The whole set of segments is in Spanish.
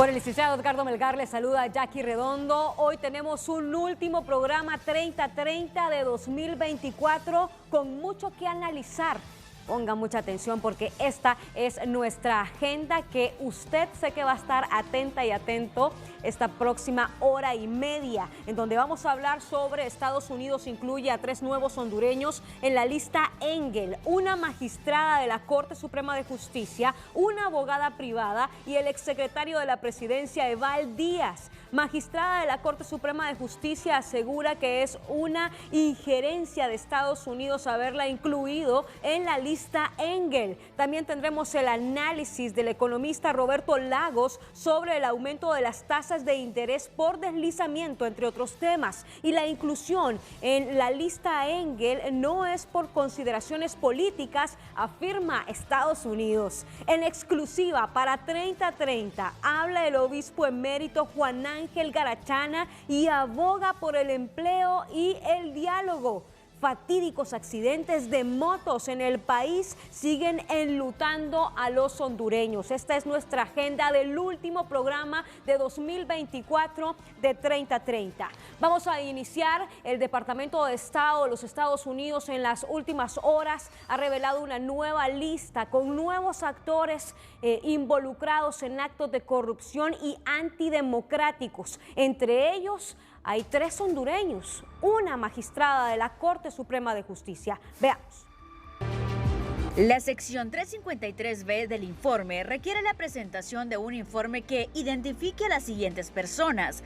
Bueno, el licenciado Edgardo Melgar le saluda a Jackie Redondo. Hoy tenemos un último programa 30-30 de 2024 con mucho que analizar. Ponga mucha atención porque esta es nuestra agenda que usted sé que va a estar atenta y atento esta próxima hora y media, en donde vamos a hablar sobre Estados Unidos incluye a 3 nuevos hondureños en la lista Engel, una magistrada de la Corte Suprema de Justicia, una abogada privada y el exsecretario de la Presidencia, Eval Díaz. Magistrada de la Corte Suprema de Justicia asegura que es una injerencia de Estados Unidos haberla incluido en la lista Engel. También tendremos el análisis del economista Roberto Lagos sobre el aumento de las tasas de interés por deslizamiento, entre otros temas. Y la inclusión en la lista Engel no es por consideraciones políticas, afirma Estados Unidos. En exclusiva para 30-30 habla el obispo emérito Juan Ángel Garachana y aboga por el empleo y el diálogo. Fatídicos accidentes de motos en el país siguen enlutando a los hondureños. Esta es nuestra agenda del último programa de 2024 de 30-30. Vamos a iniciar. El Departamento de Estado de los Estados Unidos en las últimas horas ha revelado una nueva lista con nuevos actores involucrados en actos de corrupción y antidemocráticos. Entre ellos hay 3 hondureños, una magistrada de la Corte Suprema de Justicia. Veamos. La sección 353B del informe requiere la presentación de un informe que identifique a las siguientes personas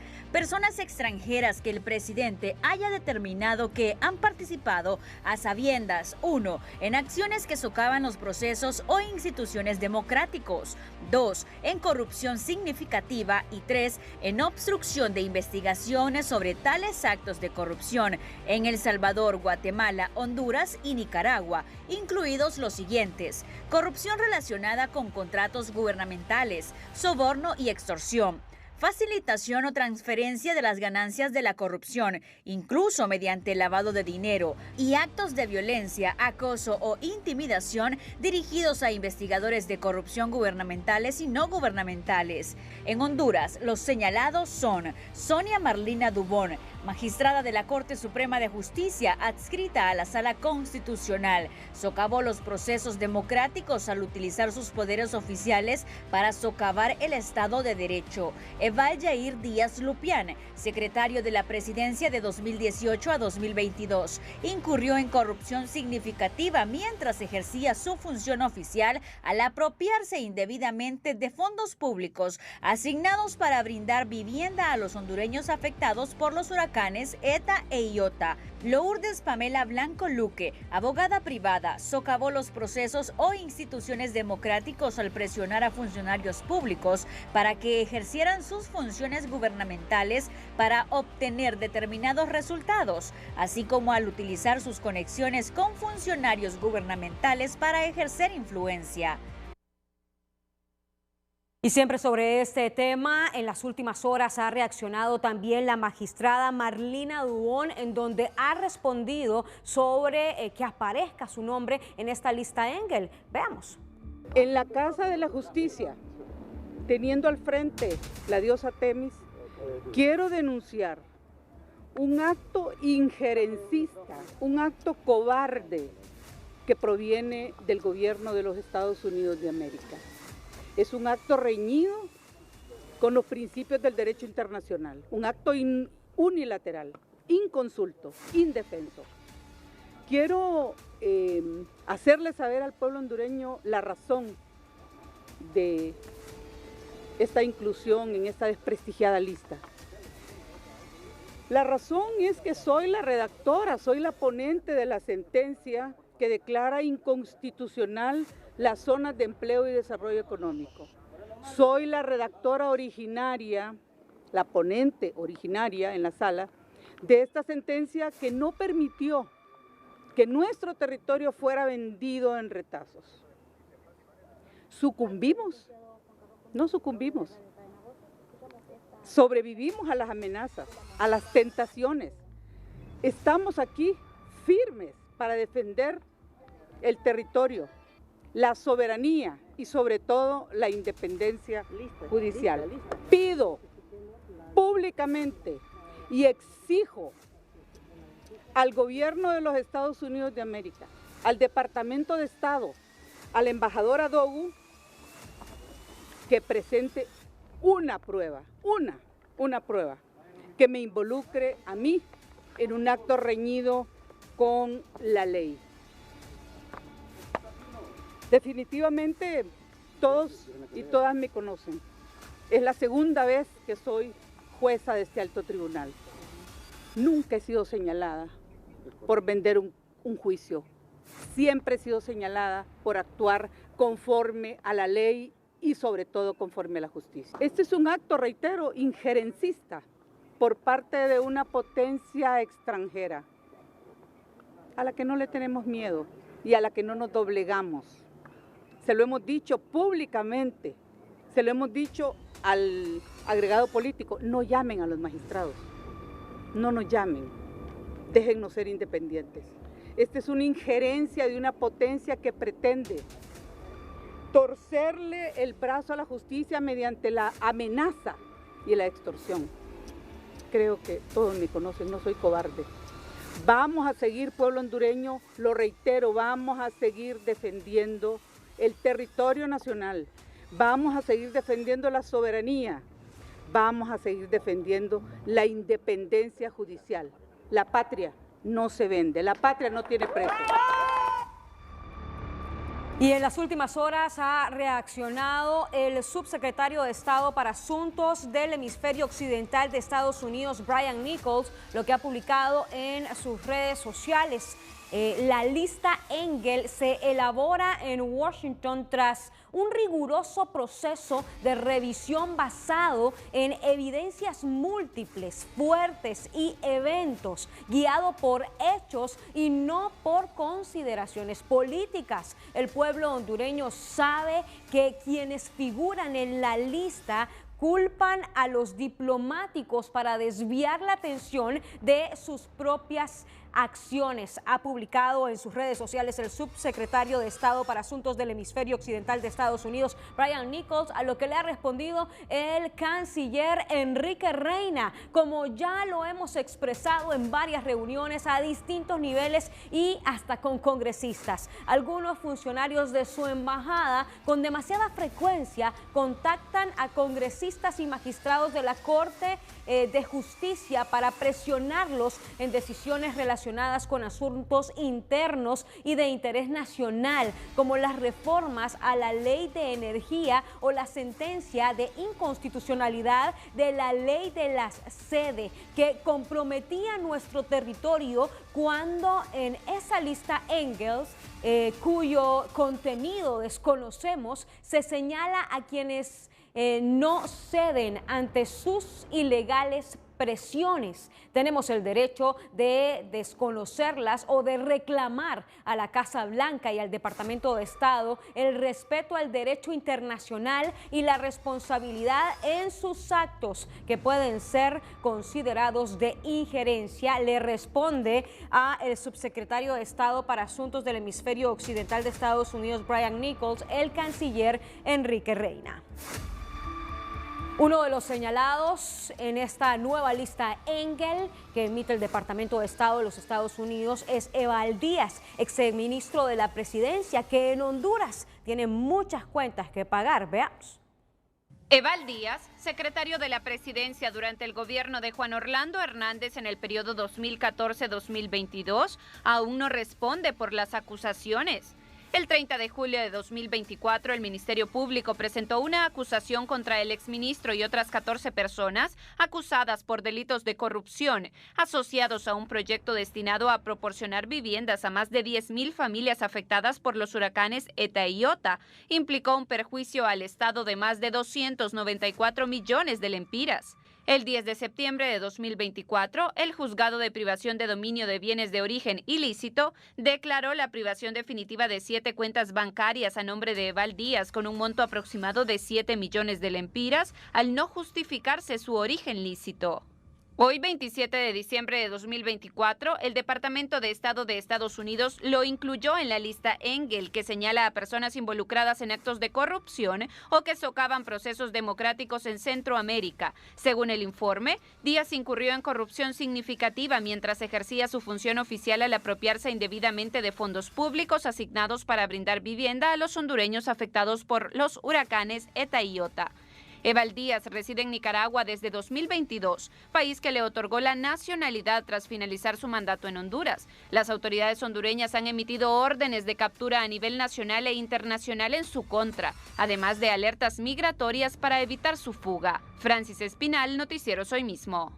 extranjeras que el presidente haya determinado que han participado a sabiendas, 1, en acciones que socavan los procesos o instituciones democráticos, 2, en corrupción significativa y 3, en obstrucción de investigaciones sobre tales actos de corrupción en El Salvador, Guatemala, Honduras y Nicaragua, incluidos los siguientes: corrupción relacionada con contratos gubernamentales, soborno y extorsión, facilitación o transferencia de las ganancias de la corrupción, incluso mediante lavado de dinero, y actos de violencia, acoso o intimidación dirigidos a investigadores de corrupción gubernamentales y no gubernamentales. En Honduras, los señalados son Sonia Marlina Dubón, magistrada de la Corte Suprema de Justicia adscrita a la Sala Constitucional, socavó los procesos democráticos al utilizar sus poderes oficiales para socavar el Estado de Derecho. Eval Díaz Lupián, secretario de la Presidencia de 2018 a 2022, incurrió en corrupción significativa mientras ejercía su función oficial al apropiarse indebidamente de fondos públicos asignados para brindar vivienda a los hondureños afectados por los huracanes ETA e Iota. Lourdes Pamela Blanco Luque, abogada privada, socavó los procesos o instituciones democráticos al presionar a funcionarios públicos para que ejercieran sus funciones gubernamentales para obtener determinados resultados, así como al utilizar sus conexiones con funcionarios gubernamentales para ejercer influencia. Y siempre sobre este tema, en las últimas horas ha reaccionado también la magistrada Marlina Dubón, en donde ha respondido sobre que aparezca su nombre en esta lista Engel. Veamos. En la Casa de la Justicia, teniendo al frente la diosa Temis, quiero denunciar un acto injerencista, un acto cobarde que proviene del gobierno de los Estados Unidos de América. Es un acto reñido con los principios del derecho internacional, un acto unilateral, inconsulto, indefenso. Quiero hacerle saber al pueblo hondureño la razón de esta inclusión en esta desprestigiada lista. La razón es que soy la redactora, soy la ponente de la sentencia que declara inconstitucional las zonas de empleo y desarrollo económico. Soy la redactora originaria, la ponente originaria en la sala de esta sentencia que no permitió que nuestro territorio fuera vendido en retazos. ¿Sucumbimos? No sucumbimos. Sobrevivimos a las amenazas, a las tentaciones. Estamos aquí firmes para defender el territorio, la soberanía y sobre todo la independencia judicial. Pido públicamente y exijo al gobierno de los Estados Unidos de América, al Departamento de Estado, al embajador Adogu, que presente una prueba, una prueba que me involucre a mí en un acto reñido con la ley. Definitivamente todos y todas me conocen. Es la segunda vez que soy jueza de este alto tribunal. Nunca he sido señalada por vender un juicio. Siempre he sido señalada por actuar conforme a la ley y sobre todo conforme a la justicia. Este es un acto, reitero, injerencista por parte de una potencia extranjera a la que no le tenemos miedo y a la que no nos doblegamos. Se lo hemos dicho públicamente, se lo hemos dicho al agregado político, no llamen a los magistrados, no nos llamen, déjennos ser independientes. Esta es una injerencia de una potencia que pretende torcerle el brazo a la justicia mediante la amenaza y la extorsión. Creo que todos me conocen, no soy cobarde. Vamos a seguir, pueblo hondureño, lo reitero, vamos a seguir defendiendo el territorio nacional, vamos a seguir defendiendo la soberanía, vamos a seguir defendiendo la independencia judicial. La patria no se vende, la patria no tiene precio. Y en las últimas horas ha reaccionado el subsecretario de Estado para Asuntos del Hemisferio Occidental de Estados Unidos, Brian Nichols, lo que ha publicado en sus redes sociales. La lista Engel se elabora en Washington tras un riguroso proceso de revisión basado en evidencias múltiples, fuertes y eventos, guiado por hechos y no por consideraciones políticas. El pueblo hondureño sabe que quienes figuran en la lista culpan a los diplomáticos para desviar la atención de sus propias acciones. Ha publicado en sus redes sociales el subsecretario de Estado para Asuntos del Hemisferio Occidental de Estados Unidos, Brian Nichols, a lo que le ha respondido el canciller Enrique Reina, como ya lo hemos expresado en varias reuniones a distintos niveles y hasta con congresistas. Algunos funcionarios de su embajada con demasiada frecuencia contactan a congresistas y magistrados de la Corte de Justicia para presionarlos en decisiones relacionadas con asuntos internos y de interés nacional, como las reformas a la ley de energía o la sentencia de inconstitucionalidad de la ley de las sede, que comprometía nuestro territorio cuando en esa lista Engels, cuyo contenido desconocemos, se señala a quienes no ceden ante sus ilegales presiones. Tenemos el derecho de desconocerlas o de reclamar a la Casa Blanca y al Departamento de Estado el respeto al derecho internacional y la responsabilidad en sus actos que pueden ser considerados de injerencia, le responde a el subsecretario de Estado para Asuntos del Hemisferio Occidental de Estados Unidos, Brian Nichols, el canciller Enrique Reina. Uno de los señalados en esta nueva lista Engel que emite el Departamento de Estado de los Estados Unidos es Eval Díaz, exministro de la Presidencia, que en Honduras tiene muchas cuentas que pagar. Veamos. Eval Díaz, secretario de la Presidencia durante el gobierno de Juan Orlando Hernández en el periodo 2014-2022, aún no responde por las acusaciones. El 30 de julio de 2024, el Ministerio Público presentó una acusación contra el exministro y otras 14 personas acusadas por delitos de corrupción, asociados a un proyecto destinado a proporcionar viviendas a más de 10,000 familias afectadas por los huracanes Eta y Iota. Implicó un perjuicio al Estado de más de 294 millones de lempiras. El 10 de septiembre de 2024, el Juzgado de Privación de Dominio de Bienes de Origen Ilícito declaró la privación definitiva de 7 cuentas bancarias a nombre de Eval Díaz con un monto aproximado de 7 millones de lempiras al no justificarse su origen lícito. Hoy, 27 de diciembre de 2024, el Departamento de Estado de Estados Unidos lo incluyó en la lista Engel, que señala a personas involucradas en actos de corrupción o que socavan procesos democráticos en Centroamérica. Según el informe, Díaz incurrió en corrupción significativa mientras ejercía su función oficial al apropiarse indebidamente de fondos públicos asignados para brindar vivienda a los hondureños afectados por los huracanes Eta y Iota. Eval Díaz reside en Nicaragua desde 2022, país que le otorgó la nacionalidad tras finalizar su mandato en Honduras. Las autoridades hondureñas han emitido órdenes de captura a nivel nacional e internacional en su contra, además de alertas migratorias para evitar su fuga. Francis Espinal, Noticieros Hoy Mismo.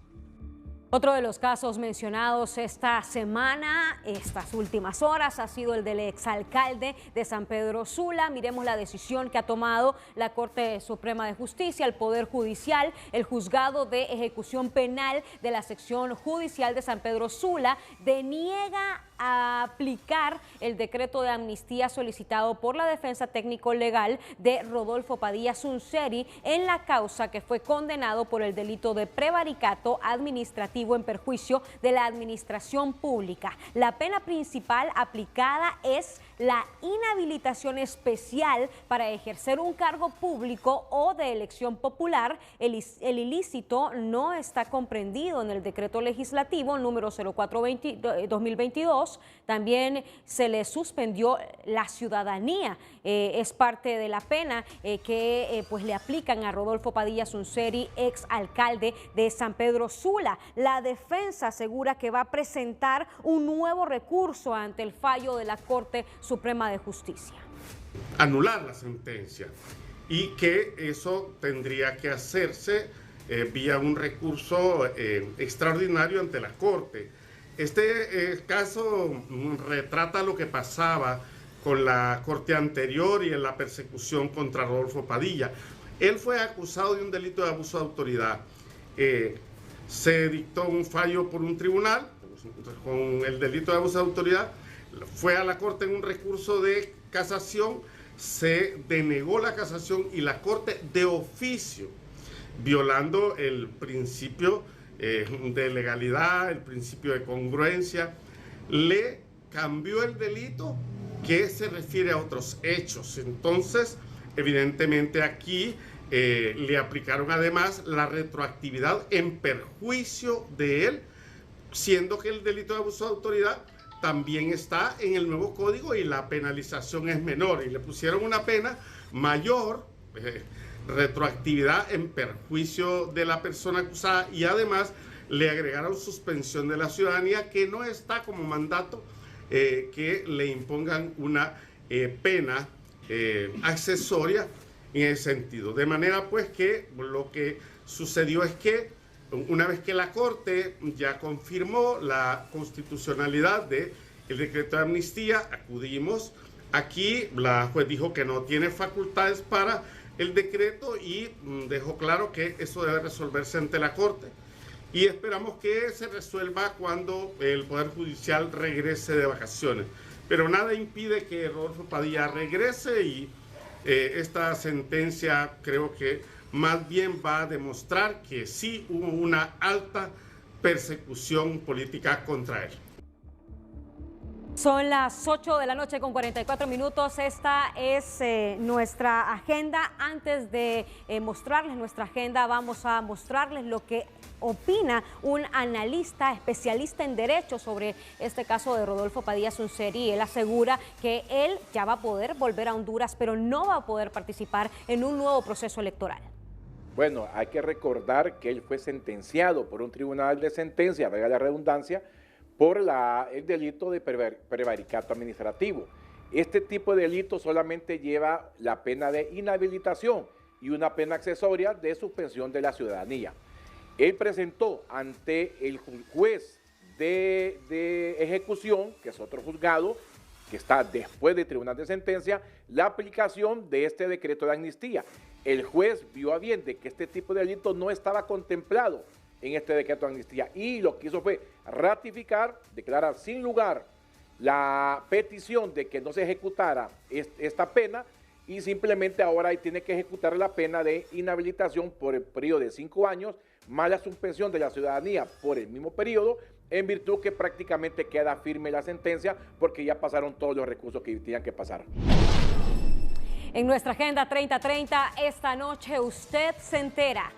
Otro de los casos mencionados esta semana, estas últimas horas, ha sido el del exalcalde de San Pedro Sula. Miremos la decisión que ha tomado la Corte Suprema de Justicia, el Poder Judicial. El Juzgado de Ejecución Penal de la Sección Judicial de San Pedro Sula deniega a aplicar el decreto de amnistía solicitado por la defensa técnico-legal de Rodolfo Padilla Sunseri en la causa que fue condenado por el delito de prevaricato administrativo en perjuicio de la administración pública. La pena principal aplicada es la inhabilitación especial para ejercer un cargo público o de elección popular. El ilícito no está comprendido en el decreto legislativo número 04-2022. También se le suspendió la ciudadanía. Es parte de la pena que pues le aplican a Rodolfo Padilla Sunseri, ex alcalde de San Pedro Sula. La defensa asegura que va a presentar un nuevo recurso ante el fallo de la Corte Suprema de Justicia. Anular la sentencia, y que eso tendría que hacerse vía un recurso extraordinario ante la Corte. Este caso retrata lo que pasaba con la Corte anterior y en la persecución contra Rodolfo Padilla. Él fue acusado de un delito de abuso de autoridad. Se dictó un fallo por un tribunal con el delito de abuso de autoridad. Fue a la Corte en un recurso de casación, se denegó la casación y la Corte de oficio, violando el principio de legalidad, el principio de congruencia, le cambió el delito que se refiere a otros hechos. Entonces, evidentemente aquí le aplicaron además la retroactividad en perjuicio de él, siendo que el delito de abuso de autoridad también está en el nuevo código y la penalización es menor, y le pusieron una pena mayor, retroactividad en perjuicio de la persona acusada, y además le agregaron suspensión de la ciudadanía, que no está como mandato que le impongan una pena accesoria en ese sentido. De manera pues que lo que sucedió es que una vez que la Corte ya confirmó la constitucionalidad del decreto de amnistía, acudimos. Aquí la juez dijo que no tiene facultades para el decreto y dejó claro que eso debe resolverse ante la Corte. Y esperamos que se resuelva cuando el Poder Judicial regrese de vacaciones. Pero nada impide que Rodolfo Padilla regrese, y esta sentencia creo que más bien va a demostrar que sí hubo una alta persecución política contra él. Son las 8 de la noche con 44 minutos. Esta es nuestra agenda. Antes de mostrarles nuestra agenda, vamos a mostrarles lo que opina un analista especialista en derecho sobre este caso de Rodolfo Padilla Sunseri. Él asegura que él ya va a poder volver a Honduras, pero no va a poder participar en un nuevo proceso electoral. Bueno, hay que recordar que él fue sentenciado por un tribunal de sentencia, valga la redundancia, por el delito de prevaricato administrativo. Este tipo de delito solamente lleva la pena de inhabilitación y una pena accesoria de suspensión de la ciudadanía. Él presentó ante el juez de ejecución, que es otro juzgado, que está después del tribunal de sentencia, la aplicación de este decreto de amnistía. El juez vio a bien de que este tipo de delito no estaba contemplado en este decreto de amnistía, y lo que hizo fue ratificar, declarar sin lugar la petición de que no se ejecutara esta pena, y simplemente ahora tiene que ejecutar la pena de inhabilitación por el periodo de 5 años, más la suspensión de la ciudadanía por el mismo periodo, en virtud que prácticamente queda firme la sentencia porque ya pasaron todos los recursos que tenían que pasar. En nuestra Agenda 3030, esta noche usted se entera.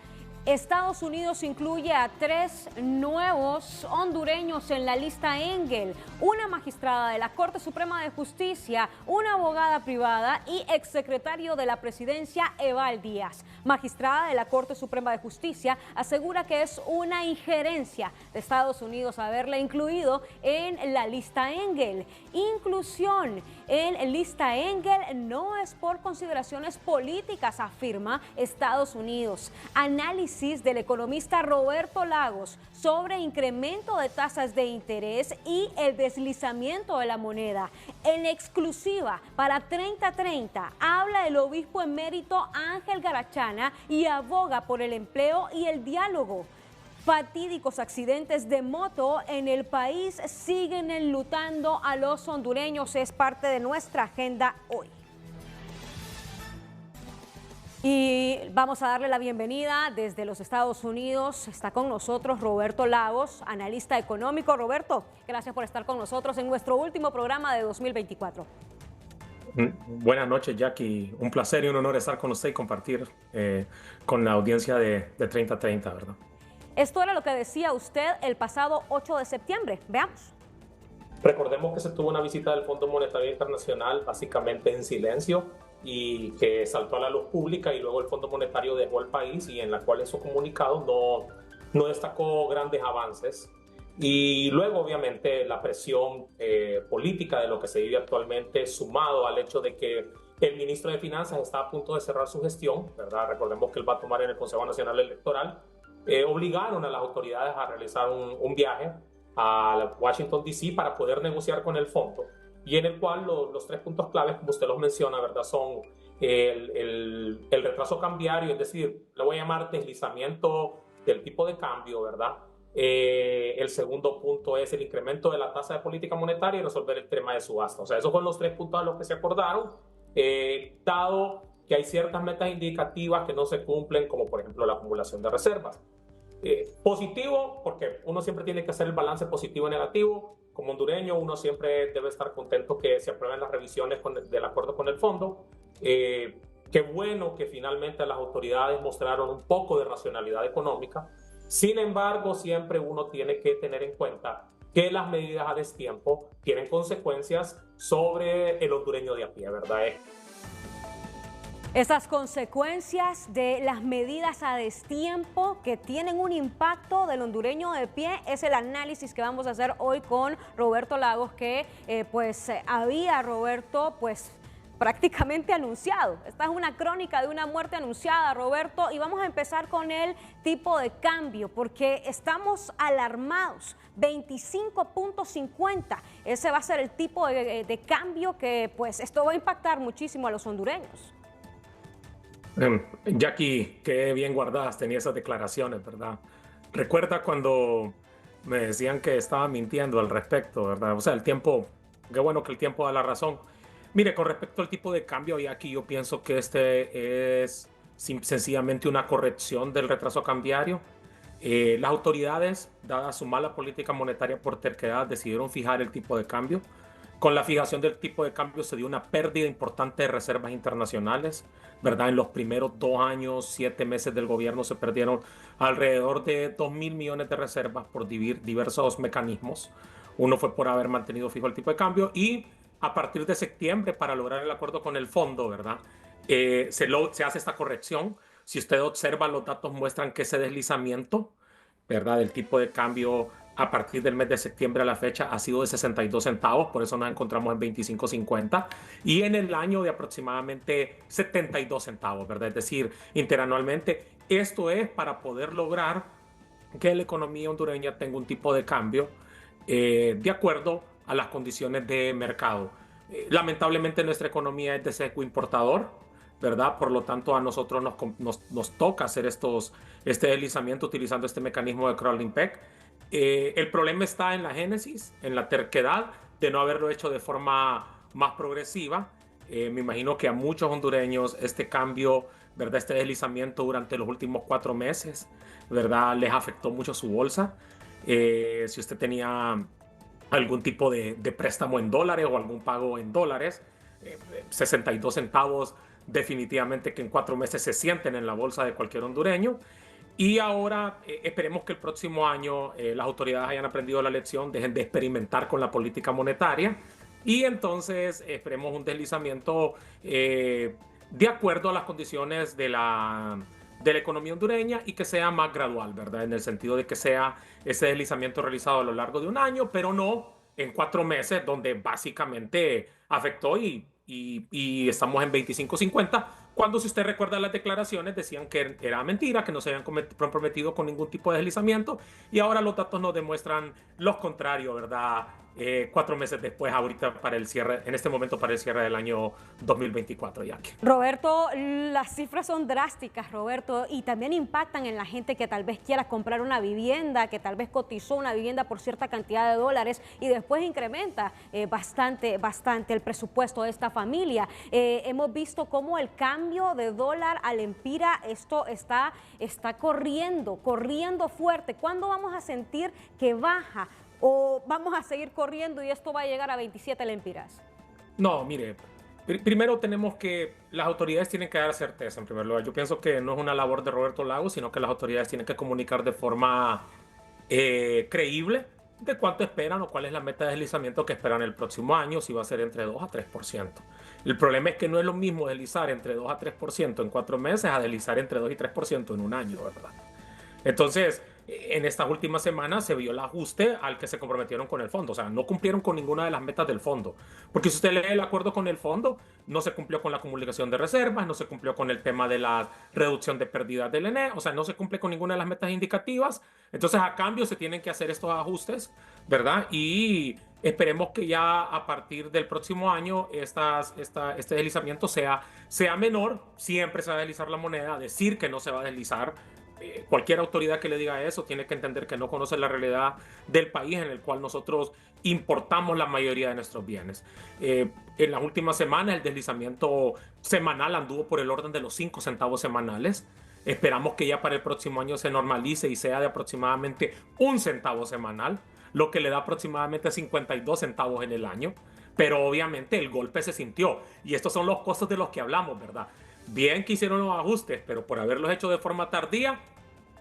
Estados Unidos incluye a 3 nuevos hondureños en la lista Engel, una magistrada de la Corte Suprema de Justicia, una abogada privada y exsecretario de la Presidencia, Eval Díaz. Magistrada de la Corte Suprema de Justicia asegura que es una injerencia de Estados Unidos haberla incluido en la lista Engel. Inclusión en lista Engel no es por consideraciones políticas, afirma Estados Unidos. Análisis del economista Roberto Lagos sobre incremento de tasas de interés y el deslizamiento de la moneda. En exclusiva para 3030 habla el obispo emérito Ángel Garachana y aboga por el empleo y el diálogo. Fatídicos accidentes de moto en el país siguen enlutando a los hondureños. Es parte de nuestra agenda hoy. Y vamos a darle la bienvenida desde los Estados Unidos. Está con nosotros Roberto Lagos, analista económico. Roberto, gracias por estar con nosotros en nuestro último programa de 2024. Buenas noches, Jackie. Un placer y un honor estar con usted y compartir con la audiencia de 3030, ¿verdad? Esto era lo que decía usted el pasado 8 de septiembre. Veamos. Recordemos que se tuvo una visita del Fondo Monetario Internacional básicamente en silencio y que saltó a la luz pública, y luego el Fondo Monetario dejó el país, y en la cual en su comunicado no destacó grandes avances. Y luego obviamente la presión política de lo que se vive actualmente, sumado al hecho de que el ministro de Finanzas está a punto de cerrar su gestión, ¿verdad? Recordemos que él va a tomar en el Consejo Nacional Electoral. Obligaron a las autoridades a realizar un viaje a Washington, D.C. para poder negociar con el fondo, y en el cual los 3 puntos claves, como usted los menciona, ¿verdad?, son el retraso cambiario, es decir, le voy a llamar deslizamiento del tipo de cambio, ¿verdad? El segundo punto es el incremento de la tasa de política monetaria y resolver el tema de subasta. O sea, esos fueron los 3 puntos a los que se acordaron, dado que hay ciertas metas indicativas que no se cumplen, como por ejemplo la acumulación de reservas. Positivo, porque uno siempre tiene que hacer el balance positivo y negativo. Como hondureño, uno siempre debe estar contento que se aprueben las revisiones del acuerdo con el fondo. Qué bueno que finalmente las autoridades mostraron un poco de racionalidad económica. Sin embargo, siempre uno tiene que tener en cuenta que las medidas a destiempo tienen consecuencias sobre el hondureño de a pie, ¿verdad? Esas consecuencias de las medidas a destiempo que tienen un impacto del hondureño de pie es el análisis que vamos a hacer hoy con Roberto Lagos, que había Roberto prácticamente anunciado. Esta es una crónica de una muerte anunciada, Roberto, y vamos a empezar con el tipo de cambio, porque estamos alarmados. 25.50, ese va a ser el tipo de cambio que esto va a impactar muchísimo a los hondureños. Jackie, qué bien guardadas tenía esas declaraciones, ¿verdad? Recuerda cuando me decían que estaba mintiendo al respecto, ¿verdad? O sea, el tiempo, qué bueno que el tiempo da la razón. Mire, con respecto al tipo de cambio, Jackie, yo pienso que este es sencillamente una corrección del retraso cambiario. Las autoridades, dada su mala política monetaria por terquedad, decidieron fijar el tipo de cambio. Con la fijación del tipo de cambio se dio una pérdida importante de reservas internacionales, ¿verdad? En los primeros 2 años, 7 meses del gobierno se perdieron alrededor de 2.000 millones de reservas por diversos mecanismos. Uno fue por haber mantenido fijo el tipo de cambio, y a partir de septiembre, para lograr el acuerdo con el fondo, ¿verdad? Se hace esta corrección. Si usted observa, los datos muestran que ese deslizamiento, ¿verdad?, del tipo de cambio a partir del mes de septiembre a la fecha ha sido de 62 centavos, por eso nos encontramos en 25.50, y en el año de aproximadamente 72 centavos, ¿verdad? Es decir, interanualmente. Esto es para poder lograr que la economía hondureña tenga un tipo de cambio de acuerdo a las condiciones de mercado. Lamentablemente nuestra economía es de sesgo importador, ¿verdad? Por lo tanto, a nosotros nos toca hacer este deslizamiento utilizando este mecanismo de crawling peg. El problema está en la génesis, en la terquedad de no haberlo hecho de forma más progresiva. Me imagino que a muchos hondureños este cambio, ¿verdad? Este deslizamiento durante los últimos 4 meses, ¿verdad? Les afectó mucho su bolsa. Si usted tenía algún tipo de préstamo en dólares o algún pago en dólares, 62 centavos definitivamente que en 4 meses se sienten en la bolsa de cualquier hondureño. Y ahora esperemos que el próximo año las autoridades hayan aprendido la lección, dejen de experimentar con la política monetaria y entonces esperemos un deslizamiento de acuerdo a las condiciones de la economía hondureña y que sea más gradual, ¿verdad? En el sentido de que sea ese deslizamiento realizado a lo largo de un año, pero no en 4 meses, donde básicamente afectó y estamos en 25.50, cuando, si usted recuerda las declaraciones, decían que era mentira, que no se habían comprometido con ningún tipo de deslizamiento, y ahora los datos nos demuestran lo contrario, ¿verdad? 4 meses después, ahorita para el cierre, en este momento para el cierre del año 2024, Jackie. Roberto, las cifras son drásticas, Roberto, y también impactan en la gente que tal vez quiera comprar una vivienda, que tal vez cotizó una vivienda por cierta cantidad de dólares y después incrementa bastante el presupuesto de esta familia. Hemos visto cómo el cambio de dólar al empira, esto está corriendo fuerte. ¿Cuándo vamos a sentir que baja? ¿O vamos a seguir corriendo y esto va a llegar a 27 lempiras? No, mire, primero tenemos que, las autoridades tienen que dar certeza en primer lugar. Yo pienso que no es una labor de Roberto Lagos, sino que las autoridades tienen que comunicar de forma creíble de cuánto esperan o cuál es la meta de deslizamiento que esperan el próximo año, si va a ser entre 2 a 3%. El problema es que no es lo mismo deslizar entre 2 a 3% en 4 meses a deslizar entre 2 y 3% en un año, ¿verdad? Entonces, en estas últimas semanas se vio el ajuste al que se comprometieron con el fondo. O sea, no cumplieron con ninguna de las metas del fondo. Porque si usted lee el acuerdo con el fondo, no se cumplió con la acumulación de reservas, no se cumplió con el tema de la reducción de pérdidas del ENE, o sea, no se cumple con ninguna de las metas indicativas. Entonces, a cambio, se tienen que hacer estos ajustes, ¿verdad? Y esperemos que ya a partir del próximo año este deslizamiento sea menor. Siempre se va a deslizar la moneda. Decir que no se va a deslizar, cualquier autoridad que le diga eso tiene que entender que no conoce la realidad del país en el cual nosotros importamos la mayoría de nuestros bienes. En las últimas semanas el deslizamiento semanal anduvo por el orden de los 5 centavos semanales. Esperamos que ya para el próximo año se normalice y sea de aproximadamente 1 centavo semanal, lo que le da aproximadamente 52 centavos en el año. Pero obviamente el golpe se sintió y estos son los costos de los que hablamos, ¿verdad? Bien que hicieron los ajustes, pero por haberlos hecho de forma tardía,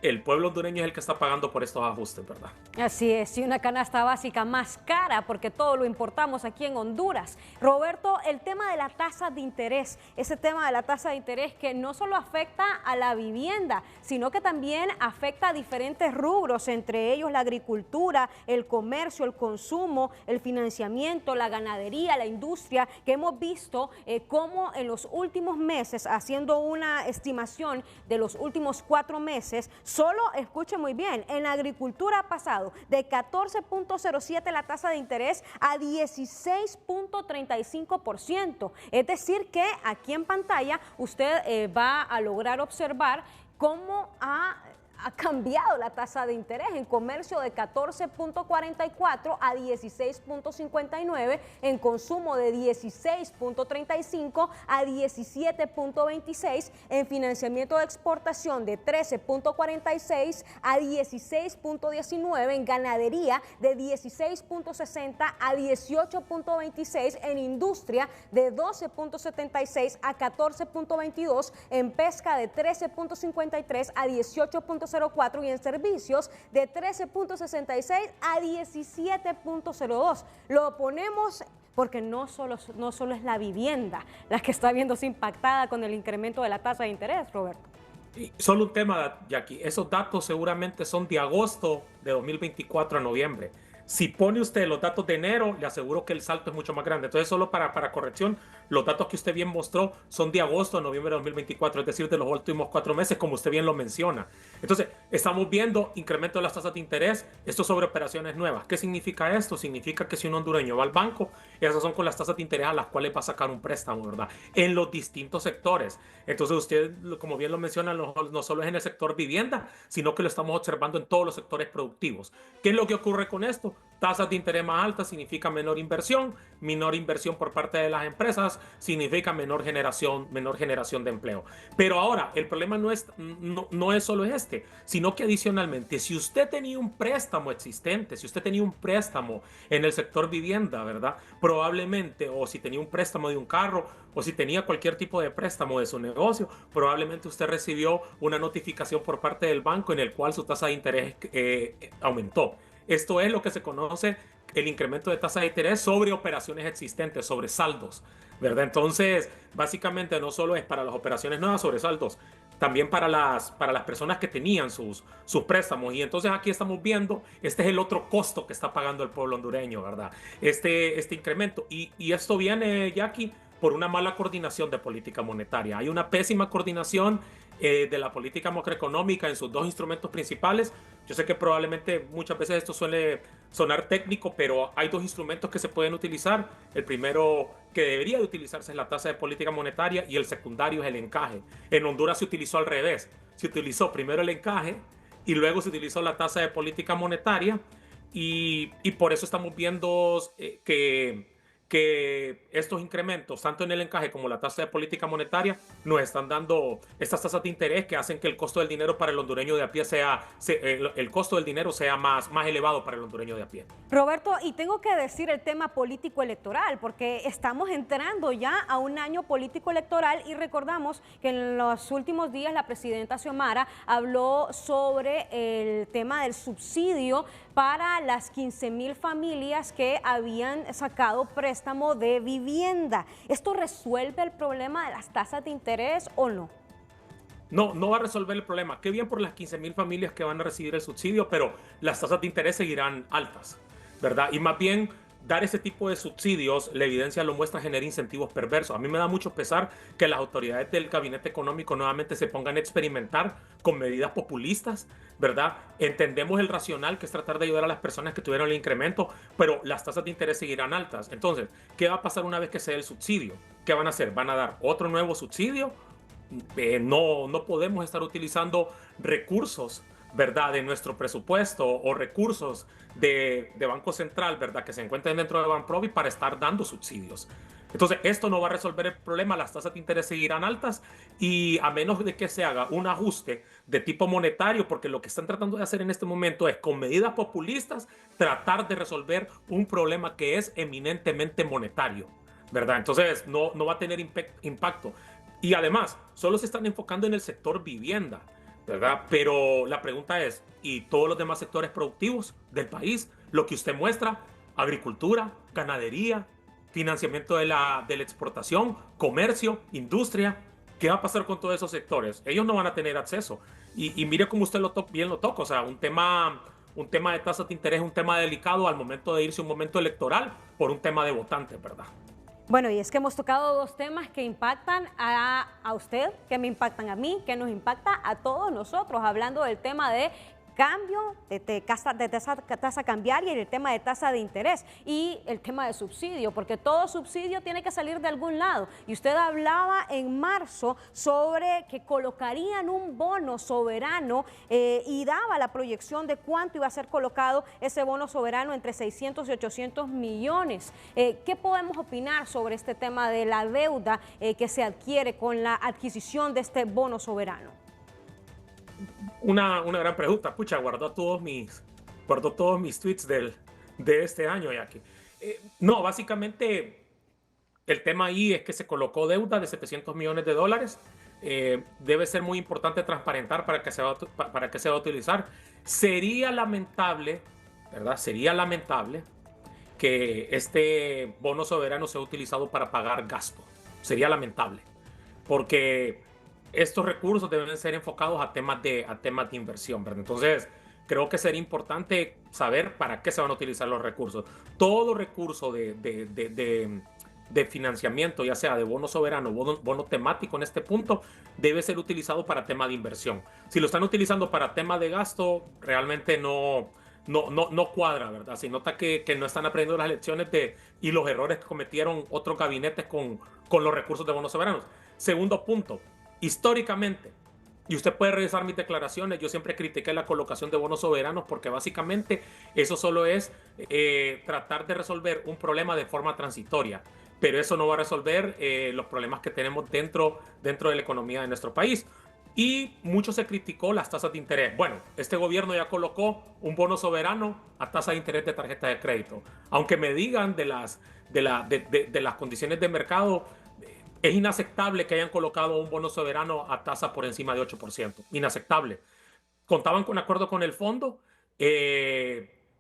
el pueblo hondureño es el que está pagando por estos ajustes, ¿verdad? Así es, y una canasta básica más cara porque todo lo importamos aquí en Honduras. Roberto, el tema de la tasa de interés, ese tema de la tasa de interés que no solo afecta a la vivienda, sino que también afecta a diferentes rubros, entre ellos la agricultura, el comercio, el consumo, el financiamiento, la ganadería, la industria, que hemos visto cómo en los últimos meses, haciendo una estimación de los últimos 4 meses, solo, escuche muy bien, en la agricultura ha pasado de 14.07 la tasa de interés a 16.35%. Es decir que aquí en pantalla usted va a lograr observar cómo ha cambiado la tasa de interés en comercio de 14.44 a 16.59, en consumo de 16.35 a 17.26, en financiamiento de exportación de 13.46 a 16.19, en ganadería de 16.60 a 18.26, en industria de 12.76 a 14.22, en pesca de 13.53 a 18.04 y en servicios de 13.66 a 17.02. Lo ponemos porque no solo es la vivienda la que está viéndose impactada con el incremento de la tasa de interés, Roberto. Y solo un tema, Jackie, esos datos seguramente son de agosto de 2024 a noviembre. Si pone usted los datos de enero, le aseguro que el salto es mucho más grande. Entonces, solo para corrección, los datos que usted bien mostró son de agosto a noviembre de 2024, es decir, de los últimos 4 meses, como usted bien lo menciona. Entonces, estamos viendo incremento de las tasas de interés, esto sobre operaciones nuevas. ¿Qué significa esto? Significa que si un hondureño va al banco, esas son con las tasas de interés a las cuales va a sacar un préstamo, ¿verdad? En los distintos sectores. Entonces, usted, como bien lo menciona, no solo es en el sector vivienda, sino que lo estamos observando en todos los sectores productivos. ¿Qué es lo que ocurre con esto? tasas de interés más altas significa menor inversión por parte de las empresas significa menor generación de empleo. Pero ahora, el problema no es solo este, sino que adicionalmente, si usted tenía un préstamo existente, si usted tenía un préstamo en el sector vivienda, ¿verdad? Probablemente, o si tenía un préstamo de un carro, o si tenía cualquier tipo de préstamo de su negocio, probablemente usted recibió una notificación por parte del banco en el cual su tasa de interés aumentó. Esto es lo que se conoce el incremento de tasa de interés sobre operaciones existentes, sobre saldos, ¿verdad? Entonces, básicamente no solo es para las operaciones nuevas sobre saldos, también para las personas que tenían sus préstamos. Y entonces aquí estamos viendo, este es el otro costo que está pagando el pueblo hondureño, ¿verdad? Este incremento. Y esto viene, Jackie, por una mala coordinación de política monetaria. Hay una pésima coordinación de la política macroeconómica en sus dos instrumentos principales. Yo sé que probablemente muchas veces esto suele sonar técnico, pero hay dos instrumentos que se pueden utilizar. El primero que debería de utilizarse es la tasa de política monetaria y el secundario es el encaje. En Honduras se utilizó al revés. Se utilizó primero el encaje y luego se utilizó la tasa de política monetaria y por eso estamos viendo que estos incrementos, tanto en el encaje como la tasa de política monetaria, nos están dando estas tasas de interés que hacen que el costo del dinero para el hondureño de a pie el costo del dinero sea más elevado para el hondureño de a pie. Roberto, y tengo que decir el tema político electoral, porque estamos entrando ya a un año político electoral y recordamos que en los últimos días la presidenta Xiomara habló sobre el tema del subsidio para las 15,000 familias que habían sacado préstamo de vivienda. ¿Esto resuelve el problema de las tasas de interés o no? No va a resolver el problema. Qué bien por las 15,000 familias que van a recibir el subsidio, pero las tasas de interés seguirán altas, ¿verdad? Y más bien, dar ese tipo de subsidios, la evidencia lo muestra, genera incentivos perversos. A mí me da mucho pesar que las autoridades del gabinete económico nuevamente se pongan a experimentar con medidas populistas, ¿verdad? Entendemos el racional que es tratar de ayudar a las personas que tuvieron el incremento, pero las tasas de interés seguirán altas. Entonces, ¿qué va a pasar una vez que se dé el subsidio? ¿Qué van a hacer? ¿Van a dar otro nuevo subsidio? No podemos estar utilizando recursos, ¿verdad?, de nuestro presupuesto o recursos de Banco Central, ¿verdad?, que se encuentren dentro de Banprovi para estar dando subsidios. Entonces, esto no va a resolver el problema, las tasas de interés seguirán altas y a menos de que se haga un ajuste de tipo monetario, porque lo que están tratando de hacer en este momento es, con medidas populistas, tratar de resolver un problema que es eminentemente monetario, ¿verdad? Entonces, no va a tener impacto. Y además, solo se están enfocando en el sector vivienda, ¿verdad? Pero la pregunta es, ¿y todos los demás sectores productivos del país? Lo que usted muestra, agricultura, ganadería, financiamiento de la exportación, comercio, industria. ¿Qué va a pasar con todos esos sectores? Ellos no van a tener acceso. Y mire cómo usted bien lo toca. O sea, un tema de tasas de interés es un tema delicado al momento de irse a un momento electoral por un tema de votantes, ¿verdad? Bueno, y es que hemos tocado dos temas que impactan a usted, que me impactan a mí, que nos impacta a todos nosotros, hablando del tema de cambio de tasa cambiaria y el tema de tasa de interés y el tema de subsidio, porque todo subsidio tiene que salir de algún lado. Y usted hablaba en marzo sobre que colocarían un bono soberano y daba la proyección de cuánto iba a ser colocado ese bono soberano, entre 600 y 800 millones. ¿Qué podemos opinar sobre este tema de la deuda que se adquiere con la adquisición de este bono soberano? Una gran pregunta. Pucha, guardó todos mis tweets de este año, Jackie. No, básicamente el tema ahí es que se colocó deuda de 700 millones de dólares. Debe ser muy importante transparentar para que se va a utilizar. Sería lamentable, ¿verdad? Sería lamentable que este bono soberano sea utilizado para pagar gasto. Sería lamentable, porque estos recursos deben ser enfocados a temas de inversión, ¿verdad? Entonces, creo que sería importante saber para qué se van a utilizar los recursos. Todo recurso de financiamiento, ya sea de bono soberano, bono temático en este punto, debe ser utilizado para tema de inversión. Si lo están utilizando para tema de gasto, realmente no cuadra, ¿verdad? Se nota que no están aprendiendo las lecciones y los errores que cometieron otros gabinetes con los recursos de bonos soberanos. Segundo punto. Históricamente, Y usted puede revisar mis declaraciones. Yo siempre critiqué la colocación de bonos soberanos porque básicamente eso solo es tratar de resolver un problema de forma transitoria. Pero eso no va a resolver los problemas que tenemos dentro de la economía de nuestro país. Y mucho se criticó las tasas de interés. Bueno, este gobierno ya colocó un bono soberano a tasa de interés de tarjeta de crédito. Aunque me digan de las condiciones de mercado, es inaceptable que hayan colocado un bono soberano a tasa por encima de 8%. Inaceptable. Contaban con acuerdo con el fondo,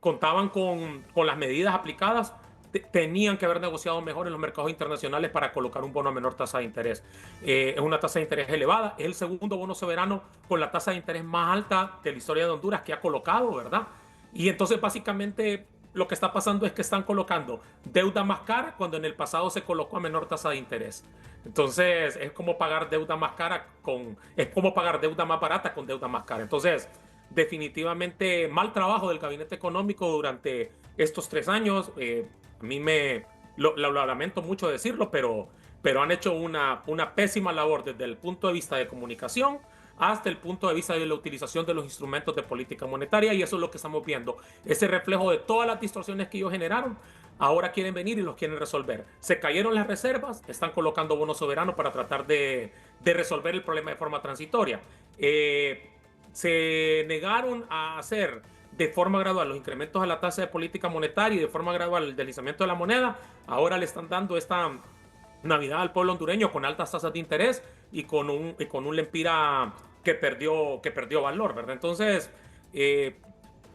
contaban con las medidas aplicadas, tenían que haber negociado mejor en los mercados internacionales para colocar un bono a menor tasa de interés. Es una tasa de interés elevada, es el segundo bono soberano con la tasa de interés más alta de la historia de Honduras que ha colocado, ¿verdad? Y entonces básicamente lo que está pasando es que están colocando deuda más cara cuando en el pasado se colocó a menor tasa de interés. Entonces es como pagar deuda más cara es como pagar deuda más barata con deuda más cara. Entonces definitivamente mal trabajo del gabinete económico durante estos 3 años. A mí lo lamento mucho decirlo, pero han hecho una pésima labor desde el punto de vista de comunicación hasta el punto de vista de la utilización de los instrumentos de política monetaria, y eso es lo que estamos viendo. Ese reflejo de todas las distorsiones que ellos generaron, ahora quieren venir y los quieren resolver. Se cayeron las reservas, están colocando bonos soberanos para tratar de resolver el problema de forma transitoria. Se negaron a hacer de forma gradual los incrementos a la tasa de política monetaria y de forma gradual el deslizamiento de la moneda. Ahora le están dando esta Navidad al pueblo hondureño con altas tasas de interés y con un lempira que perdió valor, ¿verdad? Entonces,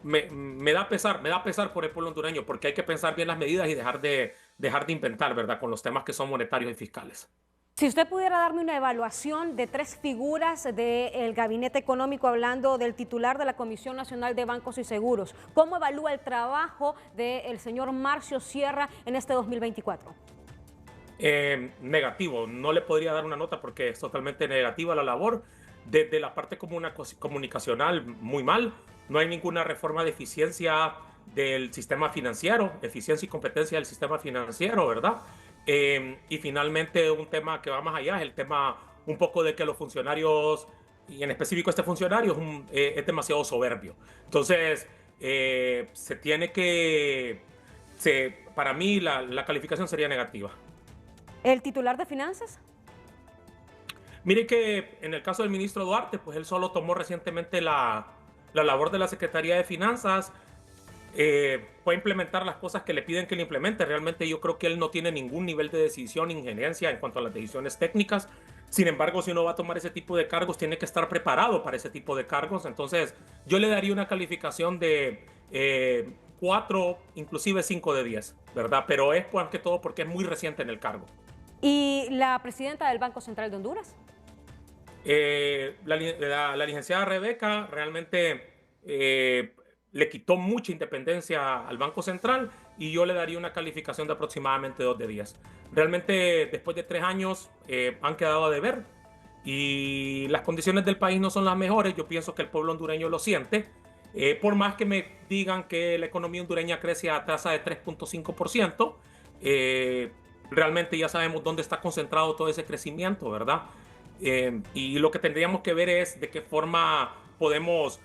me da pesar por el pueblo hondureño, porque hay que pensar bien las medidas y dejar de inventar, ¿verdad?, con los temas que son monetarios y fiscales. Si usted pudiera darme una evaluación de 3 figuras del gabinete económico, hablando del titular de la Comisión Nacional de Bancos y Seguros, ¿cómo evalúa el trabajo del señor Marcio Sierra en este 2024? Negativo, no le podría dar una nota porque es totalmente negativa la labor. Desde la parte comunicacional, muy mal. No hay ninguna reforma de eficiencia del sistema financiero, eficiencia y competencia del sistema financiero, ¿verdad? Y finalmente un tema que va más allá es el tema un poco de que los funcionarios, y en específico este funcionario, es demasiado soberbio. Entonces, para mí la calificación sería negativa. ¿El titular de finanzas? Mire que en el caso del ministro Duarte, pues él solo tomó recientemente la labor de la Secretaría de Finanzas. Puede implementar las cosas que le piden que le implemente. Realmente yo creo que él no tiene ningún nivel de decisión, injerencia en cuanto a las decisiones técnicas. Sin embargo, si uno va a tomar ese tipo de cargos, tiene que estar preparado para ese tipo de cargos. Entonces, yo le daría una calificación de 4, inclusive 5 de 10, ¿verdad? Pero es más que todo porque es muy reciente en el cargo. ¿Y la presidenta del Banco Central de Honduras? La licenciada Rebeca realmente le quitó mucha independencia al Banco Central y yo le daría una calificación de aproximadamente 2 de 10. Realmente después de 3 años han quedado a deber y las condiciones del país no son las mejores. Yo pienso que el pueblo hondureño lo siente. Por más que me digan que la economía hondureña crece a tasa de 3.5%, realmente ya sabemos dónde está concentrado todo ese crecimiento, ¿verdad? Y lo que tendríamos que ver es de qué forma podemos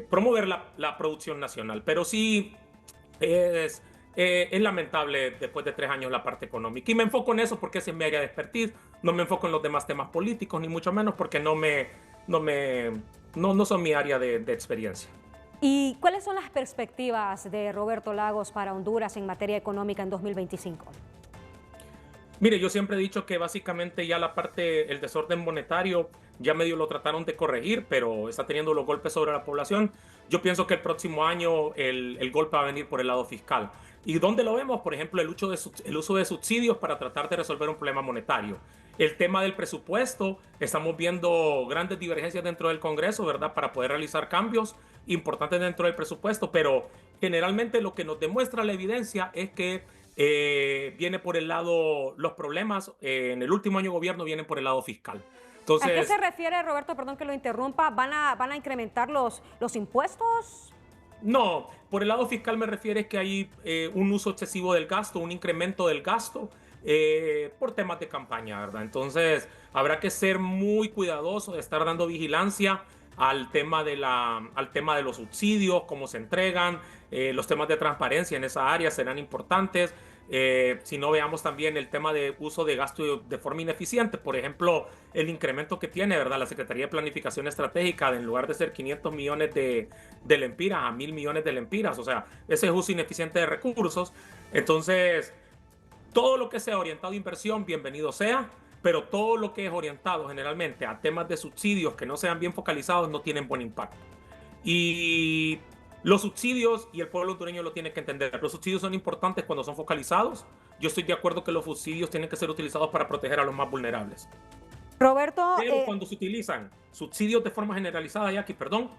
promover la producción nacional. Pero sí es lamentable después de 3 años la parte económica. Y me enfoco en eso porque esa es mi área de expertise. No me enfoco en los demás temas políticos, ni mucho menos porque no son mi área de experiencia. ¿Y cuáles son las perspectivas de Roberto Lagos para Honduras en materia económica en 2025? Mire, yo siempre he dicho que básicamente ya el desorden monetario ya medio lo trataron de corregir, pero está teniendo los golpes sobre la población. Yo pienso que el próximo año el golpe va a venir por el lado fiscal. ¿Y dónde lo vemos? Por ejemplo, el uso de subsidios para tratar de resolver un problema monetario. El tema del presupuesto, estamos viendo grandes divergencias dentro del Congreso, ¿verdad? Para poder realizar cambios importantes dentro del presupuesto, pero generalmente lo que nos demuestra la evidencia es que viene por el lado, los problemas en el último año de gobierno vienen por el lado fiscal. Entonces, ¿a qué se refiere, Roberto? Perdón que lo interrumpa. ¿Van a incrementar los impuestos? No, por el lado fiscal me refiero que hay un uso excesivo del gasto, un incremento del gasto por temas de campaña, ¿verdad? Entonces, habrá que ser muy cuidadosos de estar dando vigilancia al tema de los subsidios, cómo se entregan, los temas de transparencia en esa área serán importantes. Si no, veamos también el tema de uso de gasto de forma ineficiente. Por ejemplo, el incremento que tiene, ¿verdad?, la Secretaría de Planificación Estratégica, en lugar de ser 500 millones de lempiras a 1.000 millones de lempiras. O sea, ese es uso ineficiente de recursos. Entonces, todo lo que sea orientado a inversión, bienvenido sea, pero todo lo que es orientado generalmente a temas de subsidios que no sean bien focalizados no tienen buen impacto. Y los subsidios, y el pueblo hondureño lo tiene que entender, los subsidios son importantes cuando son focalizados. Yo estoy de acuerdo que los subsidios tienen que ser utilizados para proteger a los más vulnerables. Roberto, pero cuando se utilizan subsidios de forma generalizada, Jackie, perdón,